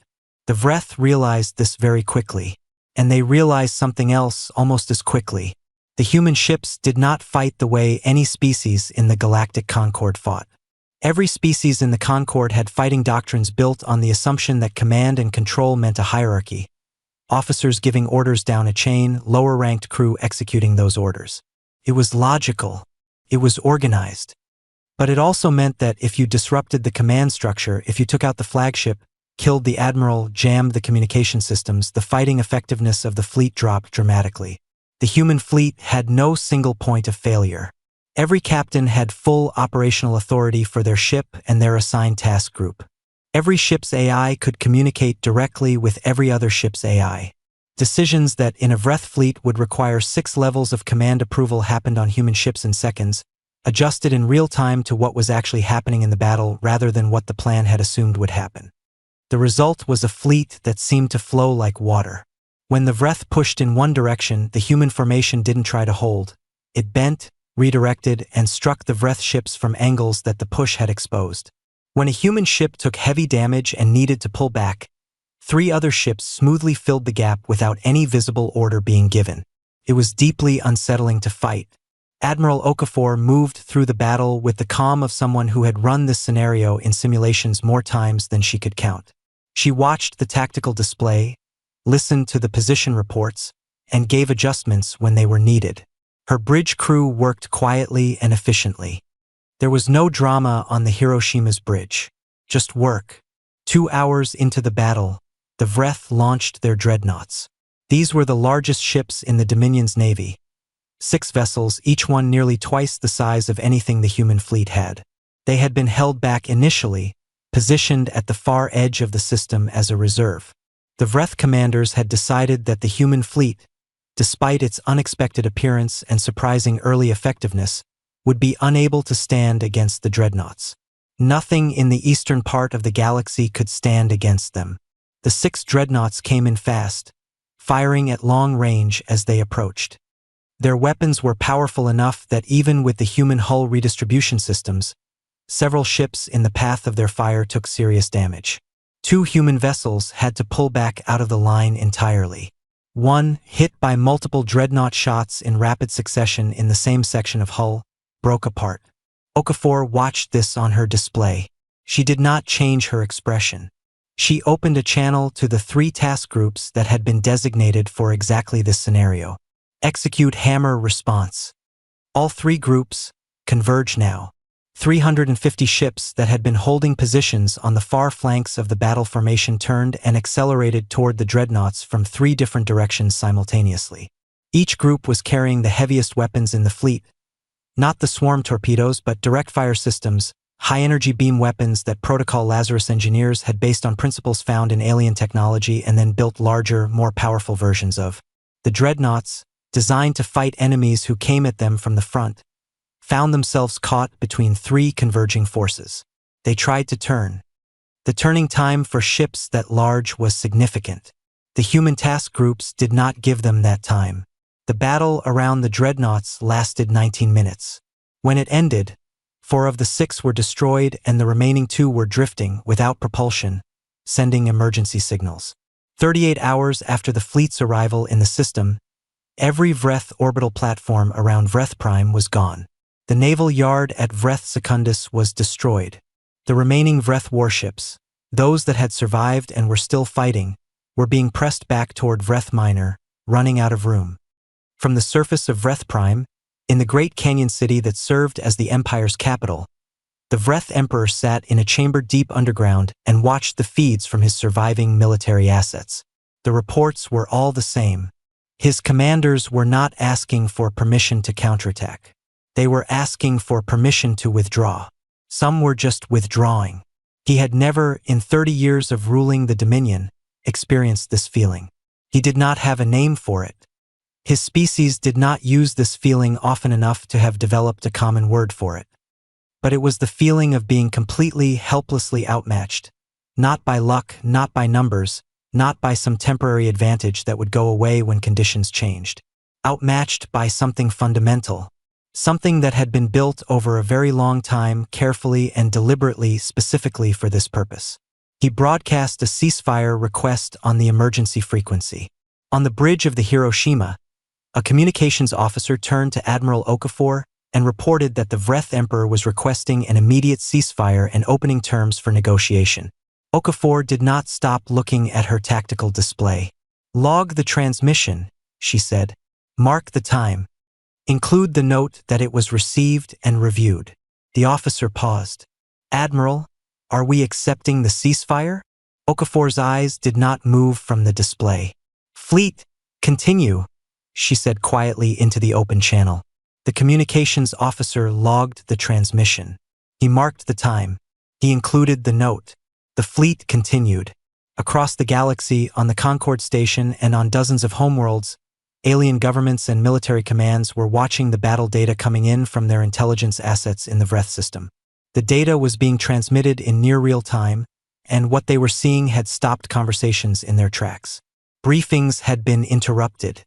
Speaker 1: The Vreth realized this very quickly, and they realized something else almost as quickly. The human ships did not fight the way any species in the Galactic Concord fought. Every species in the Concord had fighting doctrines built on the assumption that command and control meant a hierarchy, officers giving orders down a chain, lower-ranked crew executing those orders. It was logical. It was organized. But it also meant that if you disrupted the command structure, if you took out the flagship, killed the admiral, jammed the communication systems, the fighting effectiveness of the fleet dropped dramatically. The human fleet had no single point of failure. Every captain had full operational authority for their ship and their assigned task group. Every ship's AI could communicate directly with every other ship's AI. Decisions that in a Vreth fleet would require 6 levels of command approval happened on human ships in seconds, adjusted in real time to what was actually happening in the battle rather than what the plan had assumed would happen. The result was a fleet that seemed to flow like water. When the Vreth pushed in one direction, the human formation didn't try to hold. It bent, redirected, and struck the Vreth ships from angles that the push had exposed. When a human ship took heavy damage and needed to pull back, 3 other ships smoothly filled the gap without any visible order being given. It was deeply unsettling to fight. Admiral Okafor moved through the battle with the calm of someone who had run this scenario in simulations more times than she could count. She watched the tactical display, listened to the position reports, and gave adjustments when they were needed. Her bridge crew worked quietly and efficiently. There was no drama on the Hiroshima's bridge, just work. 2 hours into the battle, the Vreth launched their dreadnoughts. These were the largest ships in the Dominion's navy. 6 vessels, each one nearly twice the size of anything the human fleet had. They had been held back initially, positioned at the far edge of the system as a reserve. The Vreth commanders had decided that the human fleet, despite its unexpected appearance and surprising early effectiveness, would be unable to stand against the dreadnoughts. Nothing in the eastern part of the galaxy could stand against them. The 6 dreadnoughts came in fast, firing at long range as they approached. Their weapons were powerful enough that even with the human hull redistribution systems, several ships in the path of their fire took serious damage. 2 human vessels had to pull back out of the line entirely. One, hit by multiple dreadnought shots in rapid succession in the same section of hull, broke apart. Okafor watched this on her display. She did not change her expression. She opened a channel to the 3 task groups that had been designated for exactly this scenario. Execute hammer response. All 3 groups converge now. 350 ships that had been holding positions on the far flanks of the battle formation turned and accelerated toward the dreadnoughts from 3 different directions simultaneously. Each group was carrying the heaviest weapons in the fleet, not the swarm torpedoes but direct-fire systems, high-energy beam weapons that Protocol Lazarus engineers had based on principles found in alien technology and then built larger, more powerful versions of. The dreadnoughts, designed to fight enemies who came at them from the front, found themselves caught between 3 converging forces. They tried to turn. The turning time for ships that large was significant. The human task groups did not give them that time. The battle around the dreadnoughts lasted 19 minutes. When it ended, 4 of the 6 were destroyed and the remaining 2 were drifting without propulsion, sending emergency signals. 38 hours after the fleet's arrival in the system, every Vreth orbital platform around Vreth Prime was gone. The naval yard at Vreth Secundus was destroyed. The remaining Vreth warships, those that had survived and were still fighting, were being pressed back toward Vreth Minor, running out of room. From the surface of Vreth Prime, in the great canyon city that served as the Empire's capital, the Vreth Emperor sat in a chamber deep underground and watched the feeds from his surviving military assets. The reports were all the same. His commanders were not asking for permission to counterattack. They were asking for permission to withdraw. Some were just withdrawing. He had never, in 30 years of ruling the Dominion, experienced this feeling. He did not have a name for it. His species did not use this feeling often enough to have developed a common word for it. But it was the feeling of being completely, helplessly outmatched, not by luck, not by numbers, not by some temporary advantage that would go away when conditions changed. Outmatched by something fundamental. Something that had been built over a very long time, carefully and deliberately, specifically for this purpose. He broadcast a ceasefire request on the emergency frequency. On the bridge of the Hiroshima, a communications officer turned to Admiral Okafor and reported that the Vreth Emperor was requesting an immediate ceasefire and opening terms for negotiation. Okafor did not stop looking at her tactical display. "Log the transmission," she said. "Mark the time. Include the note that it was received and reviewed." The officer paused. "Admiral, are we accepting the ceasefire?" Okafor's eyes did not move from the display. "Fleet, continue," she said quietly into the open channel. The communications officer logged the transmission. He marked the time. He included the note. The fleet continued. Across the galaxy, on the Concord station and on dozens of homeworlds, alien governments and military commands were watching the battle data coming in from their intelligence assets in the Vreth system. The data was being transmitted in near real time, and what they were seeing had stopped conversations in their tracks. Briefings had been interrupted.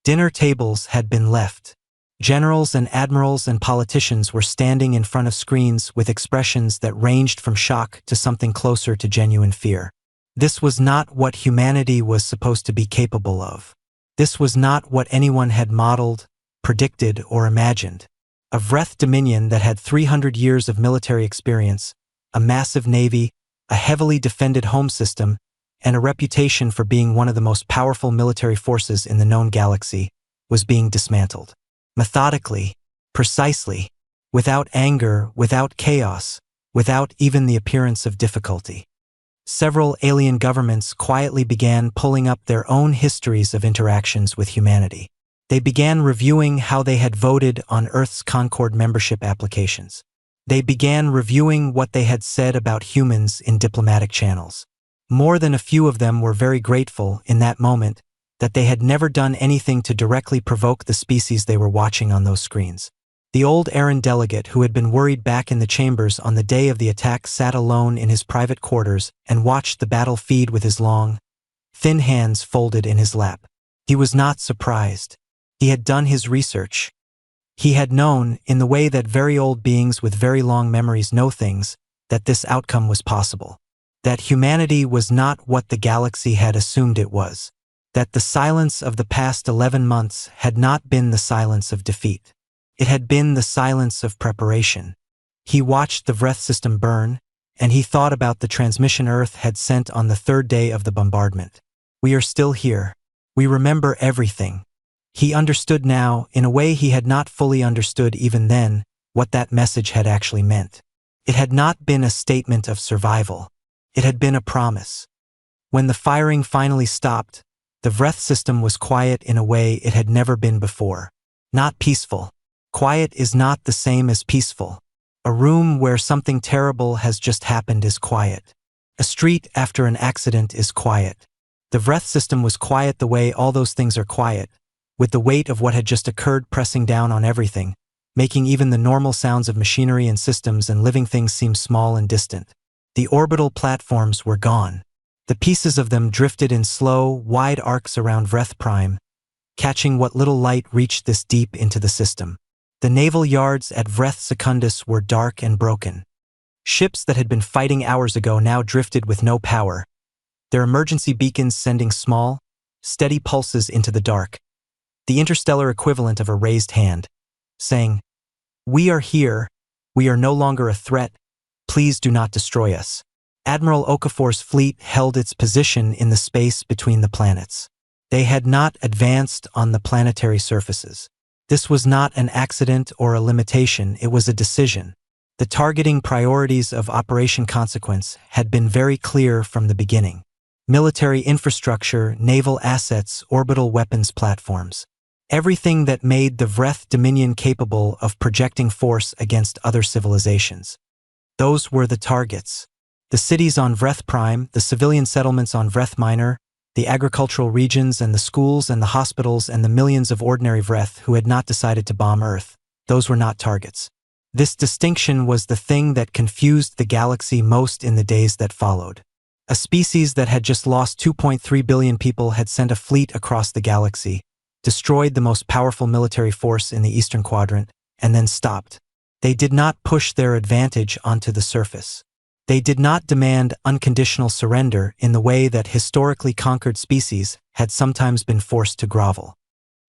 Speaker 1: Dinner tables had been left. Generals and admirals and politicians were standing in front of screens with expressions that ranged from shock to something closer to genuine fear. This was not what humanity was supposed to be capable of. This was not what anyone had modeled, predicted, or imagined. A Vreth dominion that had 300 years of military experience, a massive navy, a heavily defended home system, and a reputation for being one of the most powerful military forces in the known galaxy, was being dismantled. Methodically, precisely, without anger, without chaos, without even the appearance of difficulty. Several alien governments quietly began pulling up their own histories of interactions with humanity. They began reviewing how they had voted on Earth's Concord membership applications. They began reviewing what they had said about humans in diplomatic channels. More than a few of them were very grateful, in that moment, that they had never done anything to directly provoke the species they were watching on those screens. The old Aaron delegate who had been worried back in the chambers on the day of the attack sat alone in his private quarters and watched the battle feed with his long, thin hands folded in his lap. He was not surprised. He had done his research. He had known, in the way that very old beings with very long memories know things, that this outcome was possible. That humanity was not what the galaxy had assumed it was. That the silence of the past 11 months had not been the silence of defeat. It had been the silence of preparation. He watched the Vreth system burn, and he thought about the transmission Earth had sent on the third day of the bombardment. We are still here. We remember everything. He understood now, in a way he had not fully understood even then, what that message had actually meant. It had not been a statement of survival. It had been a promise. When the firing finally stopped, the Vreth system was quiet in a way it had never been before. Not peaceful. Quiet is not the same as peaceful. A room where something terrible has just happened is quiet. A street after an accident is quiet. The Vreth system was quiet the way all those things are quiet, with the weight of what had just occurred pressing down on everything, making even the normal sounds of machinery and systems and living things seem small and distant. The orbital platforms were gone. The pieces of them drifted in slow, wide arcs around Vreth Prime, catching what little light reached this deep into the system. The naval yards at Vreth Secundus were dark and broken. Ships that had been fighting hours ago now drifted with no power, their emergency beacons sending small, steady pulses into the dark, the interstellar equivalent of a raised hand, saying, "We are here, we are no longer a threat, please do not destroy us." Admiral Okafor's fleet held its position in the space between the planets. They had not advanced on the planetary surfaces. This was not an accident or a limitation, it was a decision. The targeting priorities of Operation Consequence had been very clear from the beginning. Military infrastructure, naval assets, orbital weapons platforms. Everything that made the Vreth Dominion capable of projecting force against other civilizations. Those were the targets. The cities on Vreth Prime, the civilian settlements on Vreth Minor, the agricultural regions and the schools and the hospitals and the millions of ordinary Vreth who had not decided to bomb Earth, those were not targets. This distinction was the thing that confused the galaxy most in the days that followed. A species that had just lost 2.3 billion people had sent a fleet across the galaxy, destroyed the most powerful military force in the Eastern Quadrant, and then stopped. They did not push their advantage onto the surface. They did not demand unconditional surrender in the way that historically conquered species had sometimes been forced to grovel.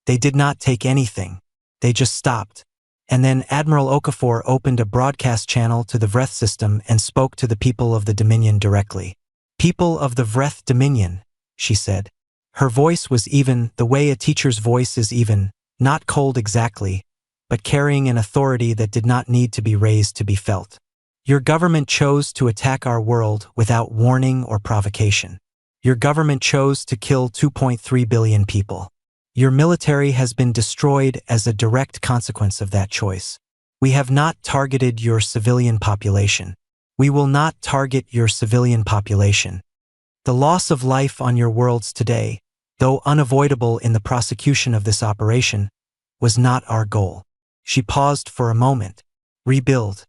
Speaker 1: They did not take anything. They just stopped. And then Admiral Okafor opened a broadcast channel to the Vreth system and spoke to the people of the Dominion directly. "People of the Vreth Dominion," she said. Her voice was even, the way a teacher's voice is even, not cold exactly, but carrying an authority that did not need to be raised to be felt. "Your government chose to attack our world without warning or provocation. Your government chose to kill 2.3 billion people. Your military has been destroyed as a direct consequence of that choice. We have not targeted your civilian population. We will not target your civilian population. The loss of life on your worlds today, though unavoidable in the prosecution of this operation, was not our goal." She paused for a moment. "Rebuild.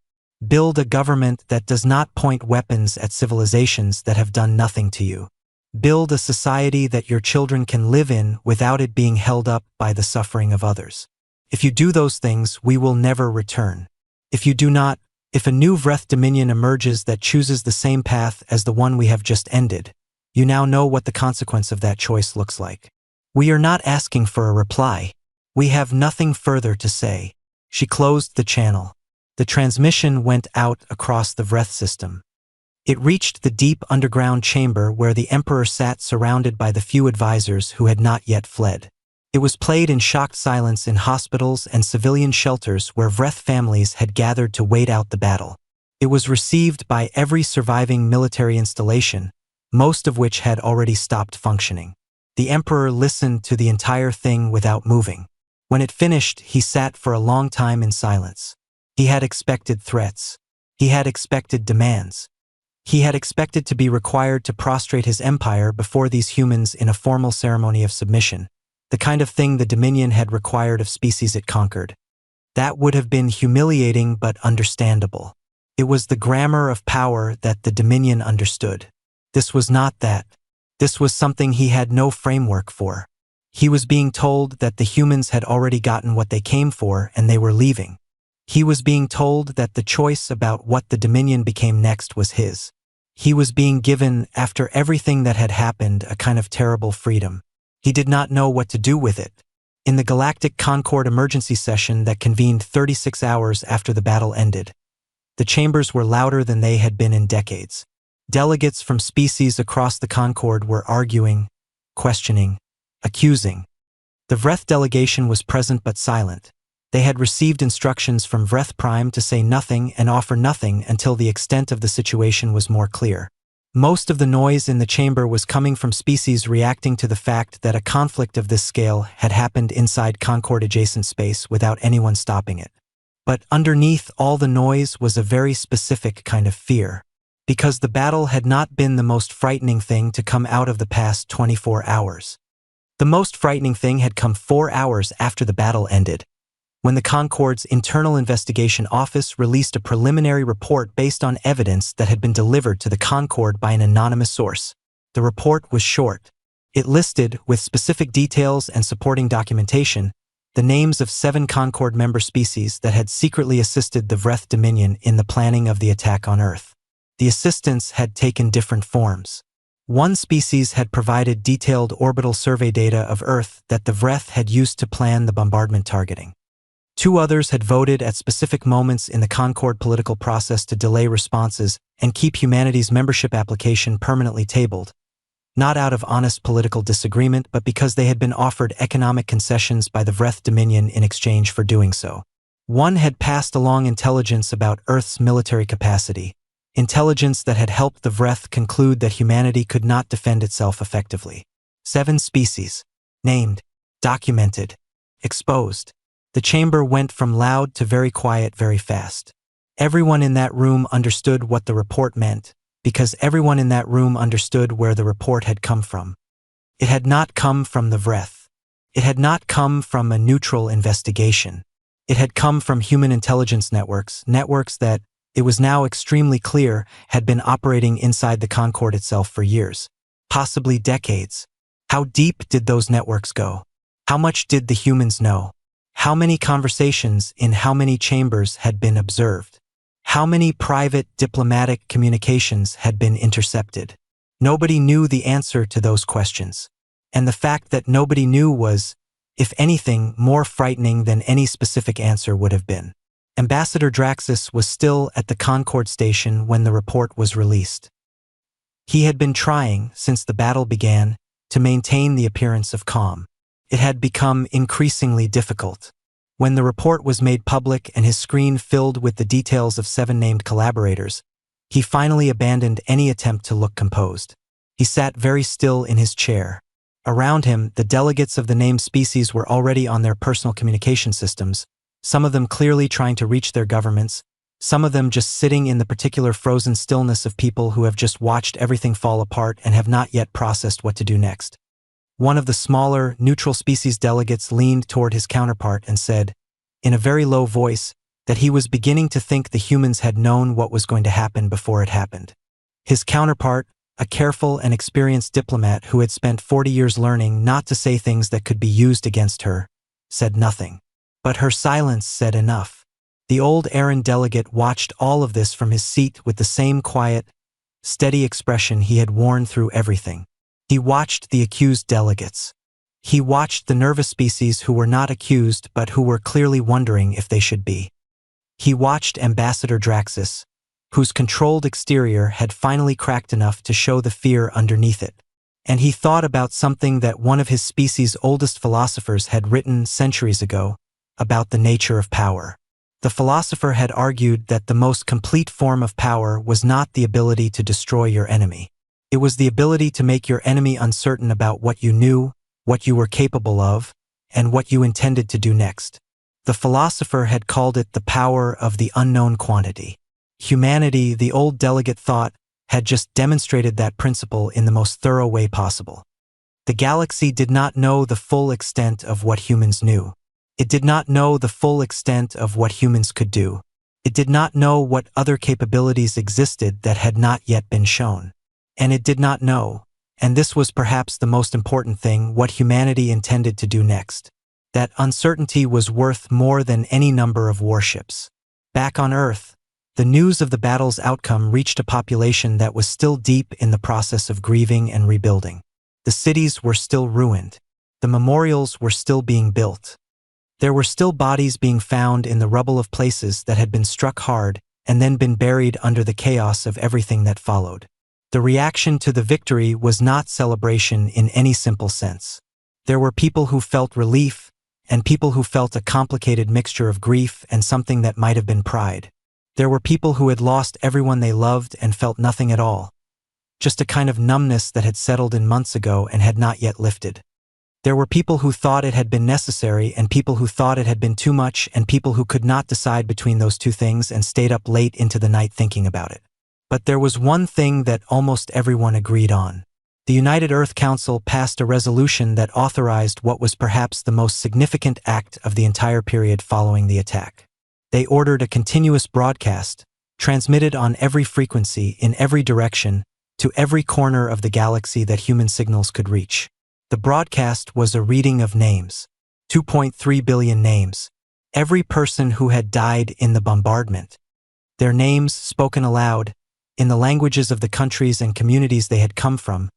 Speaker 1: Build a government that does not point weapons at civilizations that have done nothing to you. Build a society that your children can live in without it being held up by the suffering of others. If you do those things, we will never return. If you do not, if a new Vreth Dominion emerges that chooses the same path as the one we have just ended, you now know what the consequence of that choice looks like. We are not asking for a reply. We have nothing further to say. She closed the channel. The transmission went out across the Vreth system. It reached the deep underground chamber where the Emperor sat surrounded by the few advisors who had not yet fled. It was played in shocked silence in hospitals and civilian shelters where Vreth families had gathered to wait out the battle. It was received by every surviving military installation, most of which had already stopped functioning. The Emperor listened to the entire thing without moving. When it finished, he sat for a long time in silence. He had expected threats. He had expected demands. He had expected to be required to prostrate his empire before these humans in a formal ceremony of submission, the kind of thing the Dominion had required of species it conquered. That would have been humiliating but understandable. It was the grammar of power that the Dominion understood. This was not that. This was something he had no framework for. He was being told that the humans had already gotten what they came for and they were leaving. He was being told that the choice about what the Dominion became next was his. He was being given, after everything that had happened, a kind of terrible freedom. He did not know what to do with it. In the Galactic Concord emergency session that convened 36 hours after the battle ended, the chambers were louder than they had been in decades. Delegates from species across the Concord were arguing, questioning, accusing. The Vreth delegation was present but silent. They had received instructions from Vreth Prime to say nothing and offer nothing until the extent of the situation was more clear. Most of the noise in the chamber was coming from species reacting to the fact that a conflict of this scale had happened inside Concord-adjacent space without anyone stopping it. But underneath all the noise was a very specific kind of fear, because the battle had not been the most frightening thing to come out of the past 24 hours. The most frightening thing had come 4 hours after the battle ended, when the Concord's Internal Investigation Office released a preliminary report based on evidence that had been delivered to the Concord by an anonymous source. The report was short. It listed, with specific details and supporting documentation, the names of 7 Concord member species that had secretly assisted the Vreth Dominion in the planning of the attack on Earth. The assistance had taken different forms. One species had provided detailed orbital survey data of Earth that the Vreth had used to plan the bombardment targeting. 2 others had voted at specific moments in the Concord political process to delay responses and keep humanity's membership application permanently tabled, not out of honest political disagreement, but because they had been offered economic concessions by the Vreth Dominion in exchange for doing so. 1 had passed along intelligence about Earth's military capacity, intelligence that had helped the Vreth conclude that humanity could not defend itself effectively. 7 species, named, documented, exposed. The chamber went from loud to very quiet very fast. Everyone in that room understood what the report meant, because everyone in that room understood where the report had come from. It had not come from the Vreth. It had not come from a neutral investigation. It had come from human intelligence networks that, it was now extremely clear, had been operating inside the Concord itself for years, possibly decades. How deep did those networks go? How much did the humans know? How many conversations in how many chambers had been observed? How many private diplomatic communications had been intercepted? Nobody knew the answer to those questions. And the fact that nobody knew was, if anything, more frightening than any specific answer would have been. Ambassador Draxus was still at the Concord station when the report was released. He had been trying, since the battle began, to maintain the appearance of calm. It had become increasingly difficult. When the report was made public and his screen filled with the details of 7 named collaborators, he finally abandoned any attempt to look composed. He sat very still in his chair. Around him, the delegates of the named species were already on their personal communication systems, some of them clearly trying to reach their governments, some of them just sitting in the particular frozen stillness of people who have just watched everything fall apart and have not yet processed what to do next. One of the smaller, neutral species delegates leaned toward his counterpart and said, in a very low voice, that he was beginning to think the humans had known what was going to happen before it happened. His counterpart, a careful and experienced diplomat who had spent 40 years learning not to say things that could be used against her, said nothing. But her silence said enough. The old errand delegate watched all of this from his seat with the same quiet, steady expression he had worn through everything. He watched the accused delegates. He watched the nervous species who were not accused but who were clearly wondering if they should be. He watched Ambassador Draxus, whose controlled exterior had finally cracked enough to show the fear underneath it. And he thought about something that one of his species' oldest philosophers had written centuries ago, about the nature of power. The philosopher had argued that the most complete form of power was not the ability to destroy your enemy. It was the ability to make your enemy uncertain about what you knew, what you were capable of, and what you intended to do next. The philosopher had called it the power of the unknown quantity. Humanity, the old delegate thought, had just demonstrated that principle in the most thorough way possible. The galaxy did not know the full extent of what humans knew. It did not know the full extent of what humans could do. It did not know what other capabilities existed that had not yet been shown. And it did not know, and this was perhaps the most important thing, what humanity intended to do next. That uncertainty was worth more than any number of warships. Back on Earth, the news of the battle's outcome reached a population that was still deep in the process of grieving and rebuilding. The cities were still ruined. The memorials were still being built. There were still bodies being found in the rubble of places that had been struck hard and then been buried under the chaos of everything that followed. The reaction to the victory was not celebration in any simple sense. There were people who felt relief and people who felt a complicated mixture of grief and something that might have been pride. There were people who had lost everyone they loved and felt nothing at all, just a kind of numbness that had settled in months ago and had not yet lifted. There were people who thought it had been necessary and people who thought it had been too much and people who could not decide between those two things and stayed up late into the night thinking about it. But there was one thing that almost everyone agreed on. The United Earth Council passed a resolution that authorized what was perhaps the most significant act of the entire period following the attack. They ordered a continuous broadcast, transmitted on every frequency in every direction, to every corner of the galaxy that human signals could reach. The broadcast was a reading of names. 2.3 billion names. Every person who had died in the bombardment. Their names spoken aloud, in the languages of the countries and communities they had come from,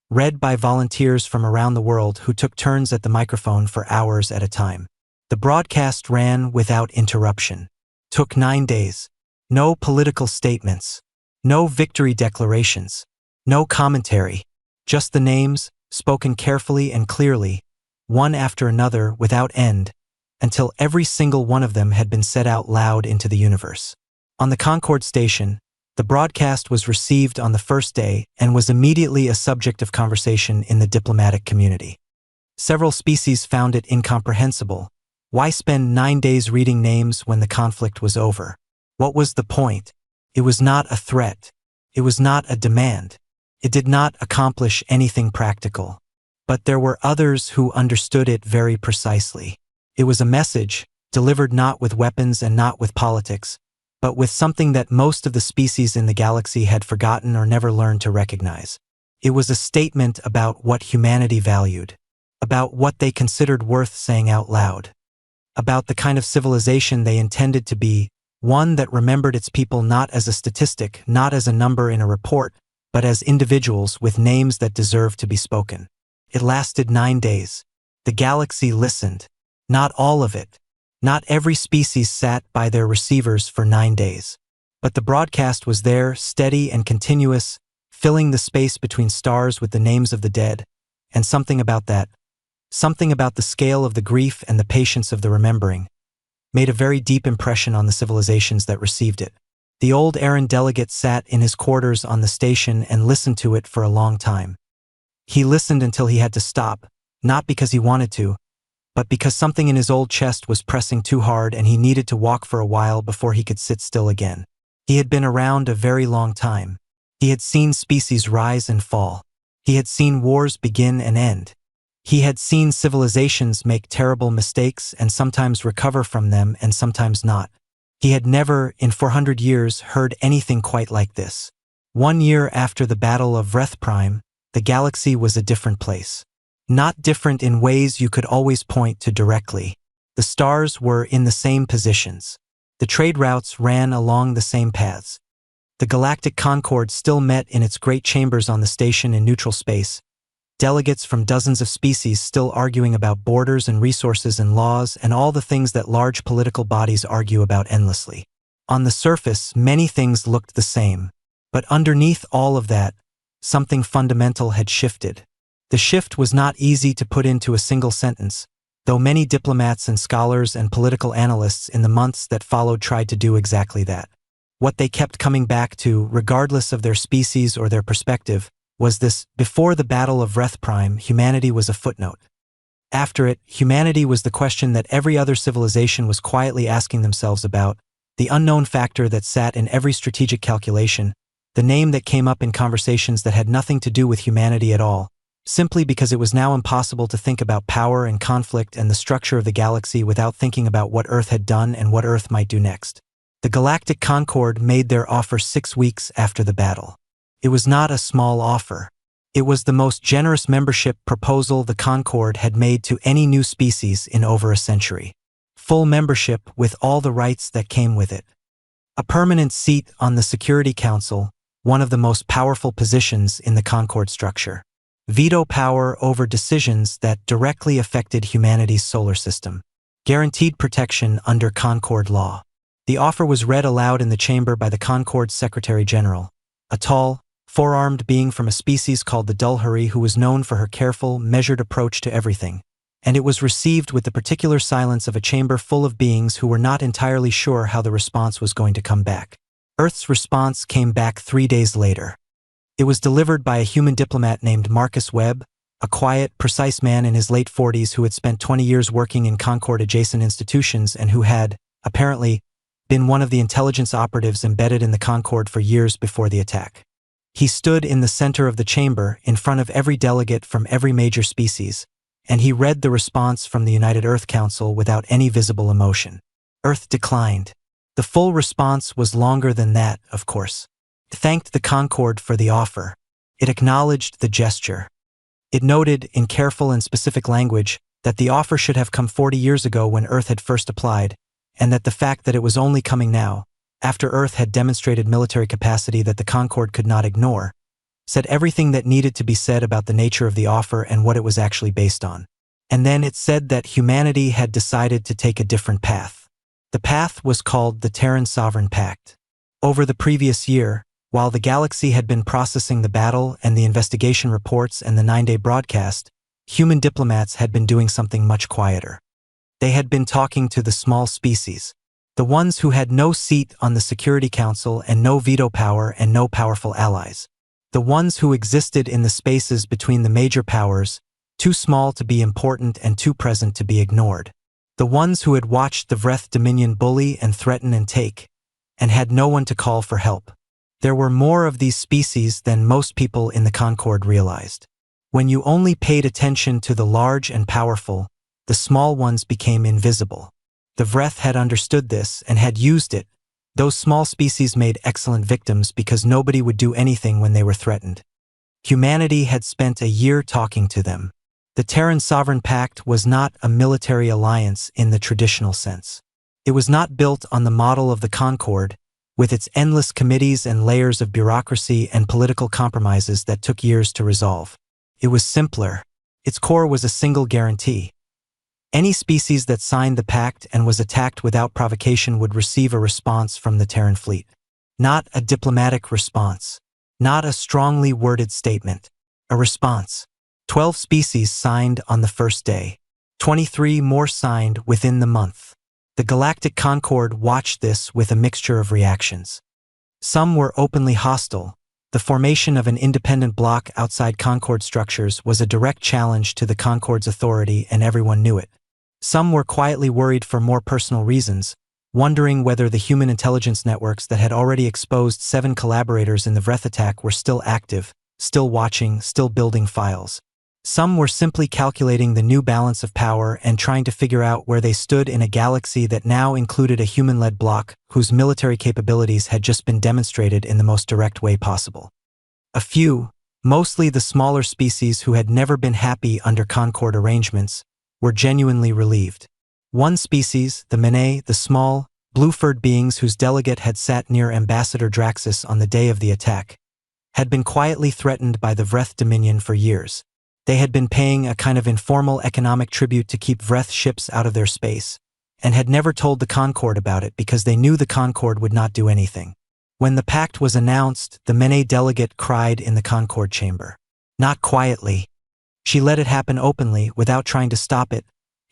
Speaker 1: read by volunteers from around the world who took turns at the microphone for hours at a time. The broadcast ran without interruption. Took 9 days. No political statements. No victory declarations. No commentary. Just the names, spoken carefully and clearly, one after another without end, until every single one of them had been said out loud into the universe. On the Concord station, the broadcast was received on the first day and was immediately a subject of conversation in the diplomatic community. Several species found it incomprehensible. Why spend 9 days reading names when the conflict was over? What was the point? It was not a threat. It was not a demand. It did not accomplish anything practical. But there were others who understood it very precisely. It was a message, delivered not with weapons and not with politics, but with something that most of the species in the galaxy had forgotten or never learned to recognize. It was a statement about what humanity valued, about what they considered worth saying out loud, about the kind of civilization they intended to be, one that remembered its people not as a statistic, not as a number in a report, but as individuals with names that deserved to be spoken. It lasted 9 days. The galaxy listened. Not all of it. Not every species sat by their receivers for 9 days. But the broadcast was there, steady and continuous, filling the space between stars with the names of the dead, and something about that, something about the scale of the grief and the patience of the remembering, made a very deep impression on the civilizations that received it. The old errand delegate sat in his quarters on the station and listened to it for a long time. He listened until he had to stop, not because he wanted to, but because something in his old chest was pressing too hard and he needed to walk for a while before he could sit still again. He had been around a very long time. He had seen species rise and fall. He had seen wars begin and end. He had seen civilizations make terrible mistakes and sometimes recover from them and sometimes not. He had never, in 400 years, heard anything quite like this. 1 year after the Battle of Vreth Prime, the galaxy was a different place. Not different in ways you could always point to directly. The stars were in the same positions. The trade routes ran along the same paths. The galactic Concord still met in its great chambers on the station in neutral space, delegates from dozens of species still arguing about borders and resources and laws and all the things that large political bodies argue about endlessly. On the surface, many things looked the same, but underneath all of that, something fundamental had shifted. The shift was not easy to put into a single sentence, though many diplomats and scholars and political analysts in the months that followed tried to do exactly that. What they kept coming back to, regardless of their species or their perspective, was this: before the Battle of Reth Prime, humanity was a footnote. After it, humanity was the question that every other civilization was quietly asking themselves about, the unknown factor that sat in every strategic calculation, the name that came up in conversations that had nothing to do with humanity at all, simply because it was now impossible to think about power and conflict and the structure of the galaxy without thinking about what Earth had done and what Earth might do next. The Galactic Concord made their offer 6 weeks after the battle. It was not a small offer. It was the most generous membership proposal the Concord had made to any new species in over a century. Full membership with all the rights that came with it. A permanent seat on the Security Council, one of the most powerful positions in the Concord structure. Veto power over decisions that directly affected humanity's solar system. Guaranteed protection under Concord law. The offer was read aloud in the chamber by the Concord's Secretary General, a tall, four-armed being from a species called the Dulhuri who was known for her careful, measured approach to everything, and it was received with the particular silence of a chamber full of beings who were not entirely sure how the response was going to come back. Earth's response came back 3 days later. It was delivered by a human diplomat named Marcus Webb, a quiet, precise man in his late 40s who had spent 20 years working in Concord-adjacent institutions and who had, apparently, been one of the intelligence operatives embedded in the Concord for years before the attack. He stood in the center of the chamber, in front of every delegate from every major species, and he read the response from the United Earth Council without any visible emotion. Earth declined. The full response was longer than that, of course. It thanked the Concord for the offer. It acknowledged the gesture. It noted, in careful and specific language, that the offer should have come 40 years ago when Earth had first applied, and that the fact that it was only coming now, after Earth had demonstrated military capacity that the Concord could not ignore, said everything that needed to be said about the nature of the offer and what it was actually based on. And then it said that humanity had decided to take a different path. The path was called the Terran Sovereign Pact. Over the previous year, while the galaxy had been processing the battle and the investigation reports and the 9-day broadcast, human diplomats had been doing something much quieter. They had been talking to the small species, the ones who had no seat on the Security Council and no veto power and no powerful allies. The ones who existed in the spaces between the major powers, too small to be important and too present to be ignored. The ones who had watched the Vreth Dominion bully and threaten and take, and had no one to call for help. There were more of these species than most people in the Concord realized. When you only paid attention to the large and powerful, the small ones became invisible. The Vreth had understood this and had used it. Those small species made excellent victims because nobody would do anything when they were threatened. Humanity had spent a year talking to them. The Terran Sovereign Pact was not a military alliance in the traditional sense. It was not built on the model of the Concord, with its endless committees and layers of bureaucracy and political compromises that took years to resolve. It was simpler. Its core was a single guarantee. Any species that signed the pact and was attacked without provocation would receive a response from the Terran fleet. Not a diplomatic response. Not a strongly worded statement. A response. 12 species signed on the first day. 23 more signed within the month. The Galactic Concord watched this with a mixture of reactions. Some were openly hostile. The formation of an independent bloc outside Concord structures was a direct challenge to the Concord's authority, and everyone knew it. Some were quietly worried for more personal reasons, wondering whether the human intelligence networks that had already exposed 7 collaborators in the Vreth attack were still active, still watching, still building files. Some were simply calculating the new balance of power and trying to figure out where they stood in a galaxy that now included a human-led bloc whose military capabilities had just been demonstrated in the most direct way possible. A few, mostly the smaller species who had never been happy under Concord arrangements, were genuinely relieved. One species, the Mene, the small, blue-furred beings whose delegate had sat near Ambassador Draxus on the day of the attack, had been quietly threatened by the Vreth Dominion for years. They had been paying a kind of informal economic tribute to keep Vreth ships out of their space, and had never told the Concord about it because they knew the Concord would not do anything. When the pact was announced, the Mene delegate cried in the Concord chamber. Not quietly. She let it happen openly, without trying to stop it,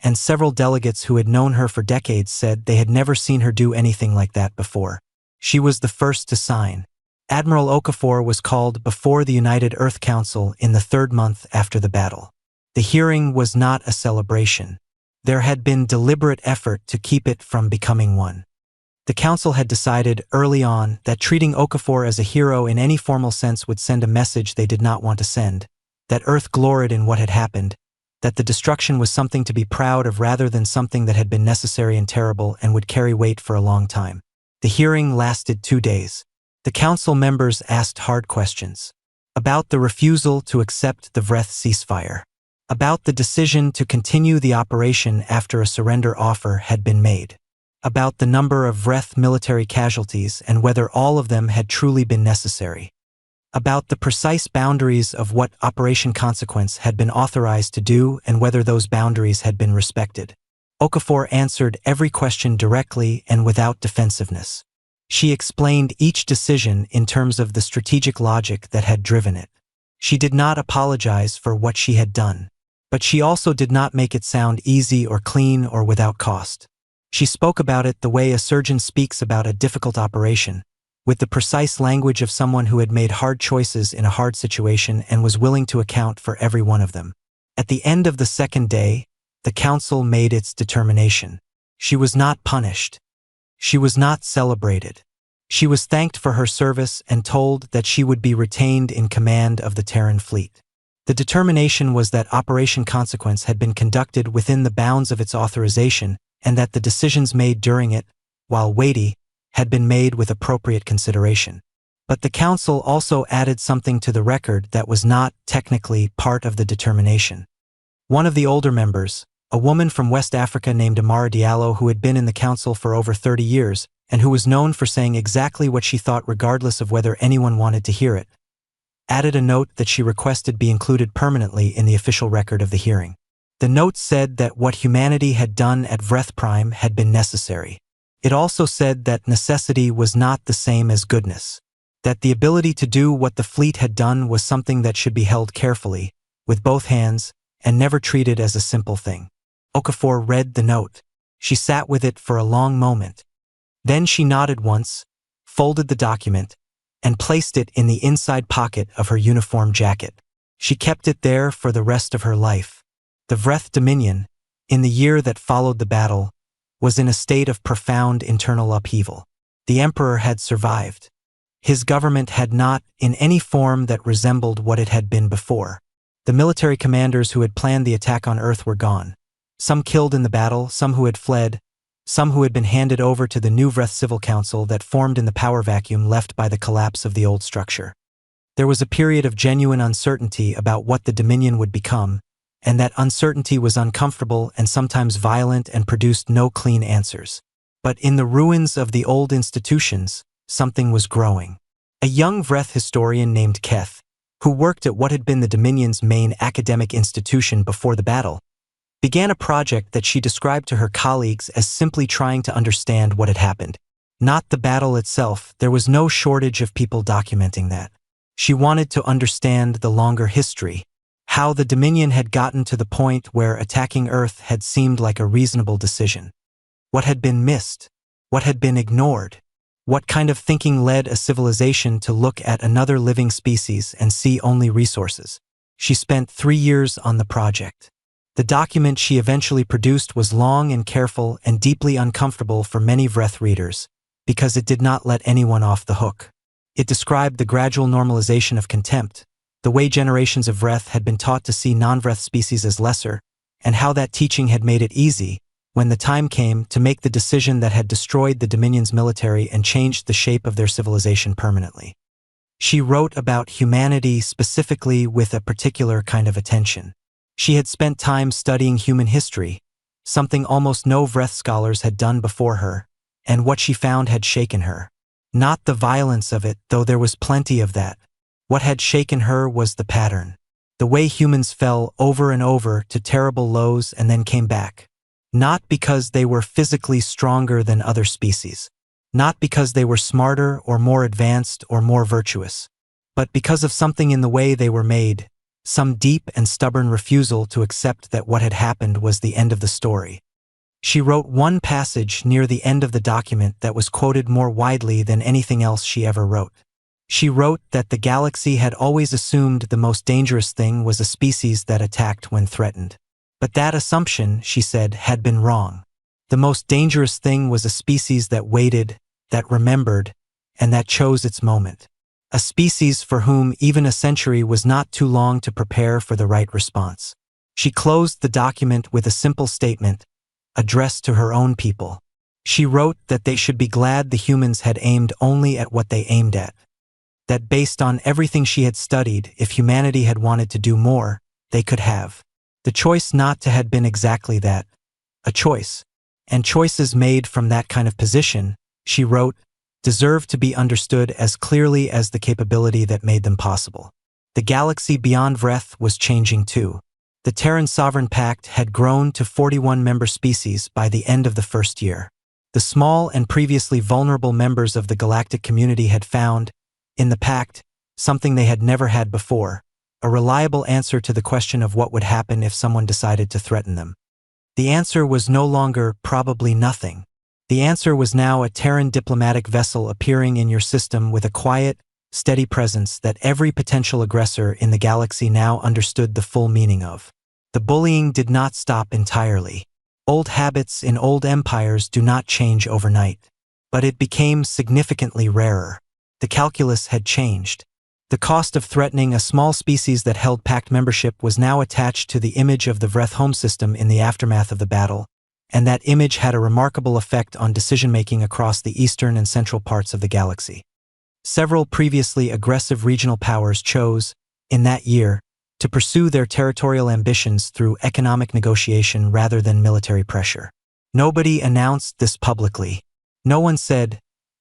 Speaker 1: and several delegates who had known her for decades said they had never seen her do anything like that before. She was the first to sign. Admiral Okafor was called before the United Earth Council in the third month after the battle. The hearing was not a celebration. There had been deliberate effort to keep it from becoming one. The council had decided early on that treating Okafor as a hero in any formal sense would send a message they did not want to send, that Earth gloried in what had happened, that the destruction was something to be proud of rather than something that had been necessary and terrible and would carry weight for a long time. The hearing lasted 2 days. The council members asked hard questions about the refusal to accept the Vreth ceasefire, about the decision to continue the operation after a surrender offer had been made, about the number of Vreth military casualties and whether all of them had truly been necessary, about the precise boundaries of what Operation Consequence had been authorized to do and whether those boundaries had been respected. Okafor answered every question directly and without defensiveness. She explained each decision in terms of the strategic logic that had driven it. She did not apologize for what she had done, but she also did not make it sound easy or clean or without cost. She spoke about it the way a surgeon speaks about a difficult operation, with the precise language of someone who had made hard choices in a hard situation and was willing to account for every one of them. At the end of the second day, the council made its determination. She was not punished. She was not celebrated. She was thanked for her service and told that she would be retained in command of the Terran fleet. The determination was that Operation Consequence had been conducted within the bounds of its authorization and that the decisions made during it, while weighty, had been made with appropriate consideration. But the council also added something to the record that was not, technically, part of the determination. One of the older members, a woman from West Africa named Amara Diallo who had been in the council for over 30 years and who was known for saying exactly what she thought regardless of whether anyone wanted to hear it, added a note that she requested be included permanently in the official record of the hearing. The note said that what humanity had done at Vreth Prime had been necessary. It also said that necessity was not the same as goodness, that the ability to do what the fleet had done was something that should be held carefully, with both hands, and never treated as a simple thing. Okafor read the note. She sat with it for a long moment. Then she nodded once, folded the document, and placed it in the inside pocket of her uniform jacket. She kept it there for the rest of her life. The Vreth Dominion, in the year that followed the battle, was in a state of profound internal upheaval. The Emperor had survived. His government had not, in any form that resembled what it had been before. The military commanders who had planned the attack on Earth were gone. Some killed in the battle, some who had fled, some who had been handed over to the new Vreth Civil Council that formed in the power vacuum left by the collapse of the old structure. There was a period of genuine uncertainty about what the Dominion would become, and that uncertainty was uncomfortable and sometimes violent and produced no clean answers. But in the ruins of the old institutions, something was growing. A young Vreth historian named Keth, who worked at what had been the Dominion's main academic institution before the battle, began a project that she described to her colleagues as simply trying to understand what had happened. Not the battle itself, there was no shortage of people documenting that. She wanted to understand the longer history, how the Dominion had gotten to the point where attacking Earth had seemed like a reasonable decision. What had been missed? What had been ignored? What kind of thinking led a civilization to look at another living species and see only resources? She spent 3 years on the project. The document she eventually produced was long and careful and deeply uncomfortable for many Vreth readers, because it did not let anyone off the hook. It described the gradual normalization of contempt, the way generations of Vreth had been taught to see non-Vreth species as lesser, and how that teaching had made it easy, when the time came, to make the decision that had destroyed the Dominion's military and changed the shape of their civilization permanently. She wrote about humanity specifically with a particular kind of attention. She had spent time studying human history, something almost no Vreth scholars had done before her, and what she found had shaken her. Not the violence of it, though there was plenty of that. What had shaken her was the pattern. The way humans fell over and over to terrible lows and then came back. Not because they were physically stronger than other species. Not because they were smarter or more advanced or more virtuous. But because of something in the way they were made, some deep and stubborn refusal to accept that what had happened was the end of the story. She wrote one passage near the end of the document that was quoted more widely than anything else she ever wrote. She wrote that the galaxy had always assumed the most dangerous thing was a species that attacked when threatened. But that assumption, she said, had been wrong. The most dangerous thing was a species that waited, that remembered, and that chose its moment. A species for whom even a century was not too long to prepare for the right response. She closed the document with a simple statement, addressed to her own people. She wrote that they should be glad the humans had aimed only at what they aimed at. That based on everything she had studied, if humanity had wanted to do more, they could have. The choice not to had been exactly that, a choice. And choices made from that kind of position, she wrote, deserve to be understood as clearly as the capability that made them possible. The galaxy beyond Vreth was changing too. The Terran Sovereign Pact had grown to 41 member species by the end of the first year. The small and previously vulnerable members of the galactic community had found, in the Pact, something they had never had before, a reliable answer to the question of what would happen if someone decided to threaten them. The answer was no longer probably nothing. The answer was now a Terran diplomatic vessel appearing in your system with a quiet, steady presence that every potential aggressor in the galaxy now understood the full meaning of. The bullying did not stop entirely. Old habits in old empires do not change overnight. But it became significantly rarer. The calculus had changed. The cost of threatening a small species that held Pact membership was now attached to the image of the Vreth home system in the aftermath of the battle, and that image had a remarkable effect on decision-making across the eastern and central parts of the galaxy. Several previously aggressive regional powers chose, in that year, to pursue their territorial ambitions through economic negotiation rather than military pressure. Nobody announced this publicly. No one said,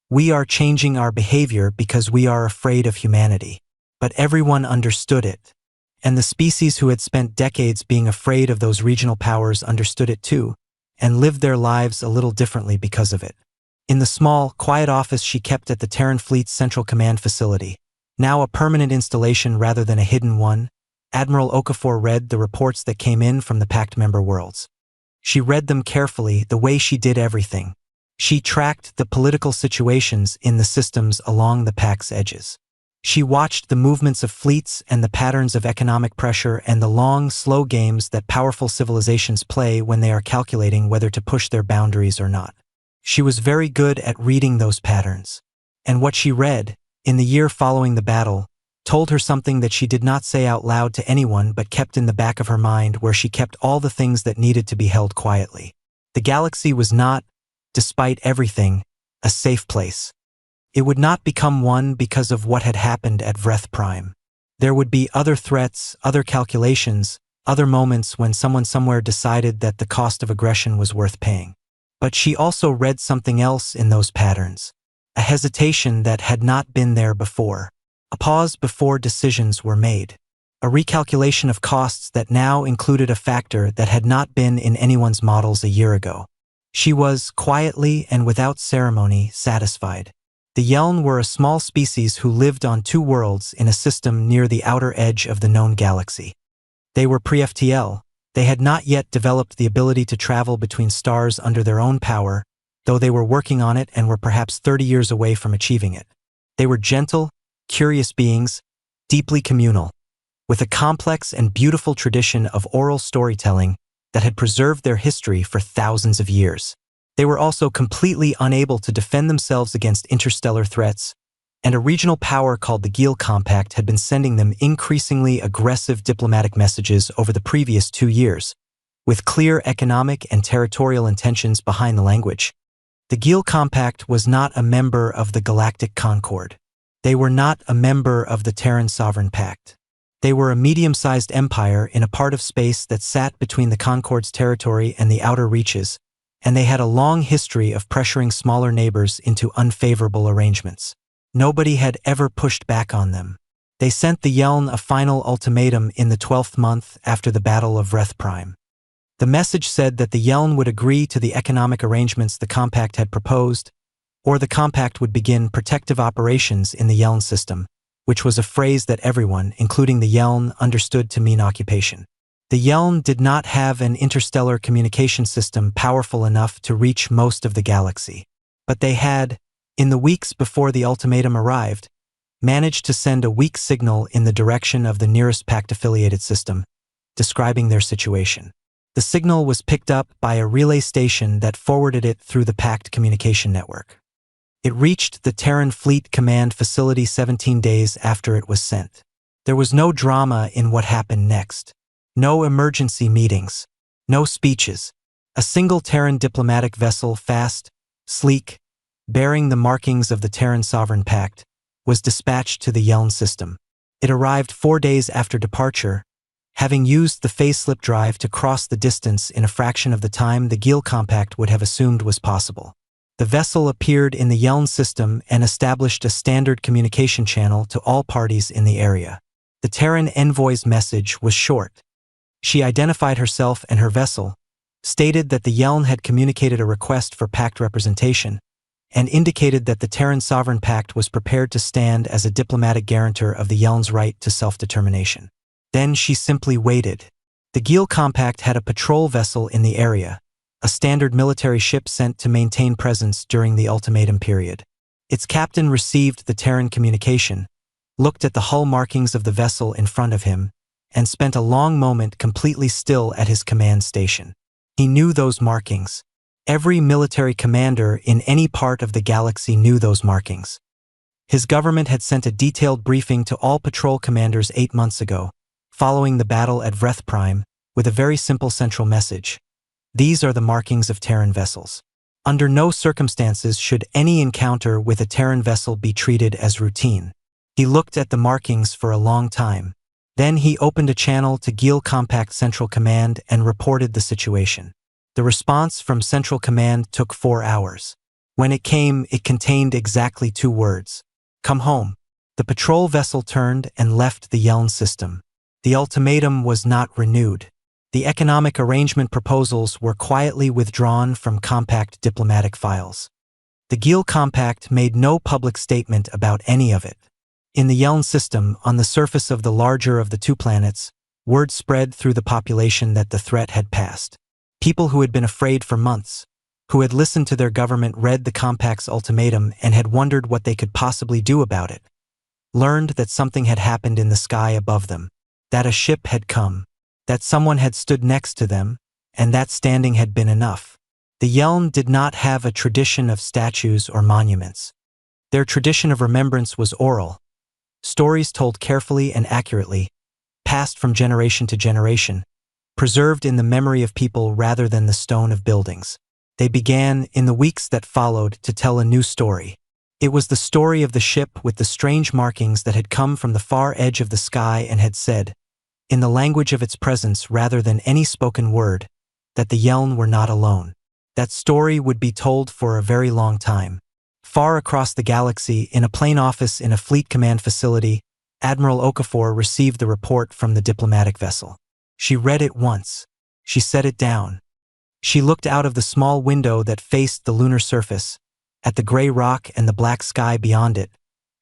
Speaker 1: "We are changing our behavior because we are afraid of humanity." But everyone understood it. And the species who had spent decades being afraid of those regional powers understood it too, and lived their lives a little differently because of it. In the small, quiet office she kept at the Terran Fleet's Central Command facility, now a permanent installation rather than a hidden one, Admiral Okafor read the reports that came in from the Pact member worlds. She read them carefully, the way she did everything. She tracked the political situations in the systems along the Pact's edges. She watched the movements of fleets and the patterns of economic pressure and the long, slow games that powerful civilizations play when they are calculating whether to push their boundaries or not. She was very good at reading those patterns. And what she read, in the year following the battle, told her something that she did not say out loud to anyone but kept in the back of her mind, where she kept all the things that needed to be held quietly. The galaxy was not, despite everything, a safe place. It would not become one because of what had happened at Vreth Prime. There would be other threats, other calculations, other moments when someone somewhere decided that the cost of aggression was worth paying. But she also read something else in those patterns. A hesitation that had not been there before. A pause before decisions were made. A recalculation of costs that now included a factor that had not been in anyone's models a year ago. She was, quietly and without ceremony, satisfied. The Yeln were a small species who lived on two worlds in a system near the outer edge of the known galaxy. They were pre-FTL. They had not yet developed the ability to travel between stars under their own power, though they were working on it and were perhaps 30 years away from achieving it. They were gentle, curious beings, deeply communal, with a complex and beautiful tradition of oral storytelling that had preserved their history for thousands of years. They were also completely unable to defend themselves against interstellar threats, and a regional power called the Geel Compact had been sending them increasingly aggressive diplomatic messages over the previous 2 years, with clear economic and territorial intentions behind the language. The Geel Compact was not a member of the Galactic Concord. They were not a member of the Terran Sovereign Pact. They were a medium-sized empire in a part of space that sat between the Concord's territory and the outer reaches, and they had a long history of pressuring smaller neighbors into unfavorable arrangements. Nobody had ever pushed back on them. They sent the Yeln a final ultimatum in the 12th month after the Battle of Reth Prime. The message said that the Yeln would agree to the economic arrangements the Compact had proposed, or the Compact would begin protective operations in the Yeln system, which was a phrase that everyone, including the Yeln, understood to mean occupation. The Yeln did not have an interstellar communication system powerful enough to reach most of the galaxy, but they had, in the weeks before the ultimatum arrived, managed to send a weak signal in the direction of the nearest Pact-affiliated system, describing their situation. The signal was picked up by a relay station that forwarded it through the Pact communication network. It reached the Terran Fleet Command facility 17 days after it was sent. There was no drama in what happened next. No emergency meetings. No speeches. A single Terran diplomatic vessel, fast, sleek, bearing the markings of the Terran Sovereign Pact, was dispatched to the Yeln system. It arrived 4 days after departure, having used the phase-slip drive to cross the distance in a fraction of the time the Gil Compact would have assumed was possible. The vessel appeared in the Yeln system and established a standard communication channel to all parties in the area. The Terran envoy's message was short. She identified herself and her vessel, stated that the Yeln had communicated a request for Pact representation, and indicated that the Terran Sovereign Pact was prepared to stand as a diplomatic guarantor of the Yeln's right to self-determination. Then she simply waited. The Gil Compact had a patrol vessel in the area, a standard military ship sent to maintain presence during the ultimatum period. Its captain received the Terran communication, looked at the hull markings of the vessel in front of him, and spent a long moment completely still at his command station. He knew those markings. Every military commander in any part of the galaxy knew those markings. His government had sent a detailed briefing to all patrol commanders 8 months ago, following the battle at Vreth Prime, with a very simple central message. These are the markings of Terran vessels. Under no circumstances should any encounter with a Terran vessel be treated as routine. He looked at the markings for a long time. Then he opened a channel to Gil Compact Central Command and reported the situation. The response from Central Command took 4 hours. When it came, it contained exactly 2 words. Come home. The patrol vessel turned and left the Yeln system. The ultimatum was not renewed. The economic arrangement proposals were quietly withdrawn from Compact diplomatic files. The Gil Compact made no public statement about any of it. In the Yeln system, on the surface of the larger of the 2 planets, word spread through the population that the threat had passed. People who had been afraid for months, who had listened to their government read the Compact's ultimatum and had wondered what they could possibly do about it, learned that something had happened in the sky above them, that a ship had come, that someone had stood next to them, and that standing had been enough. The Yeln did not have a tradition of statues or monuments. Their tradition of remembrance was oral, stories told carefully and accurately, passed from generation to generation, preserved in the memory of people rather than the stone of buildings. They began, in the weeks that followed, to tell a new story. It was the story of the ship with the strange markings that had come from the far edge of the sky and had said, in the language of its presence rather than any spoken word, that the Yeln were not alone. That story would be told for a very long time. Far across the galaxy, in a plane office in a fleet command facility, Admiral Okafor received the report from the diplomatic vessel. She read it once. She set it down. She looked out of the small window that faced the lunar surface, at the gray rock and the black sky beyond it,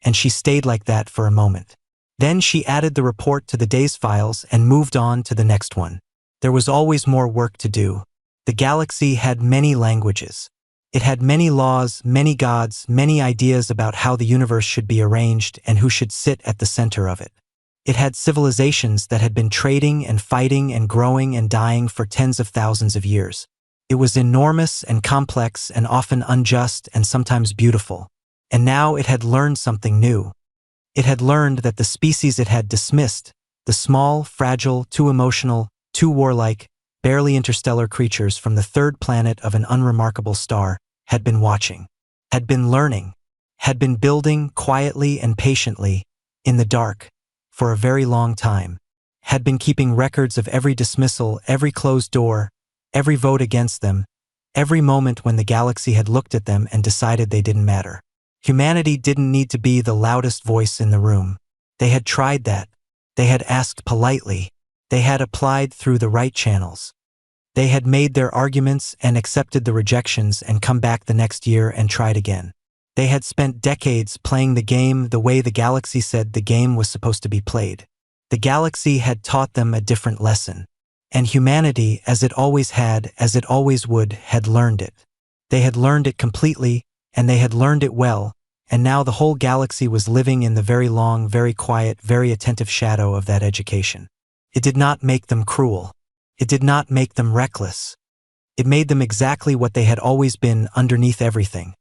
Speaker 1: and she stayed like that for a moment. Then she added the report to the day's files and moved on to the next one. There was always more work to do. The galaxy had many languages. It had many laws, many gods, many ideas about how the universe should be arranged and who should sit at the center of it. It had civilizations that had been trading and fighting and growing and dying for tens of thousands of years. It was enormous and complex and often unjust and sometimes beautiful. And now it had learned something new. It had learned that the species it had dismissed, the small, fragile, too emotional, too warlike, barely interstellar creatures from the 3rd planet of an unremarkable star, had been watching, had been learning, had been building quietly and patiently, in the dark, for a very long time, had been keeping records of every dismissal, every closed door, every vote against them, every moment when the galaxy had looked at them and decided they didn't matter. Humanity didn't need to be the loudest voice in the room. They had tried that. They had asked politely. They had applied through the right channels. They had made their arguments and accepted the rejections and come back the next year and tried again. They had spent decades playing the game the way the galaxy said the game was supposed to be played. The galaxy had taught them a different lesson. And humanity, as it always had, as it always would, had learned it. They had learned it completely, and they had learned it well, and now the whole galaxy was living in the very long, very quiet, very attentive shadow of that education. It did not make them cruel. It did not make them reckless. It made them exactly what they had always been underneath everything.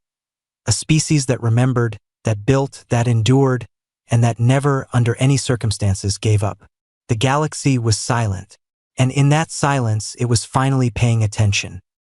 Speaker 1: A species that remembered, that built, that endured, and that never, under any circumstances, gave up. The galaxy was silent, and in that silence it was finally paying attention.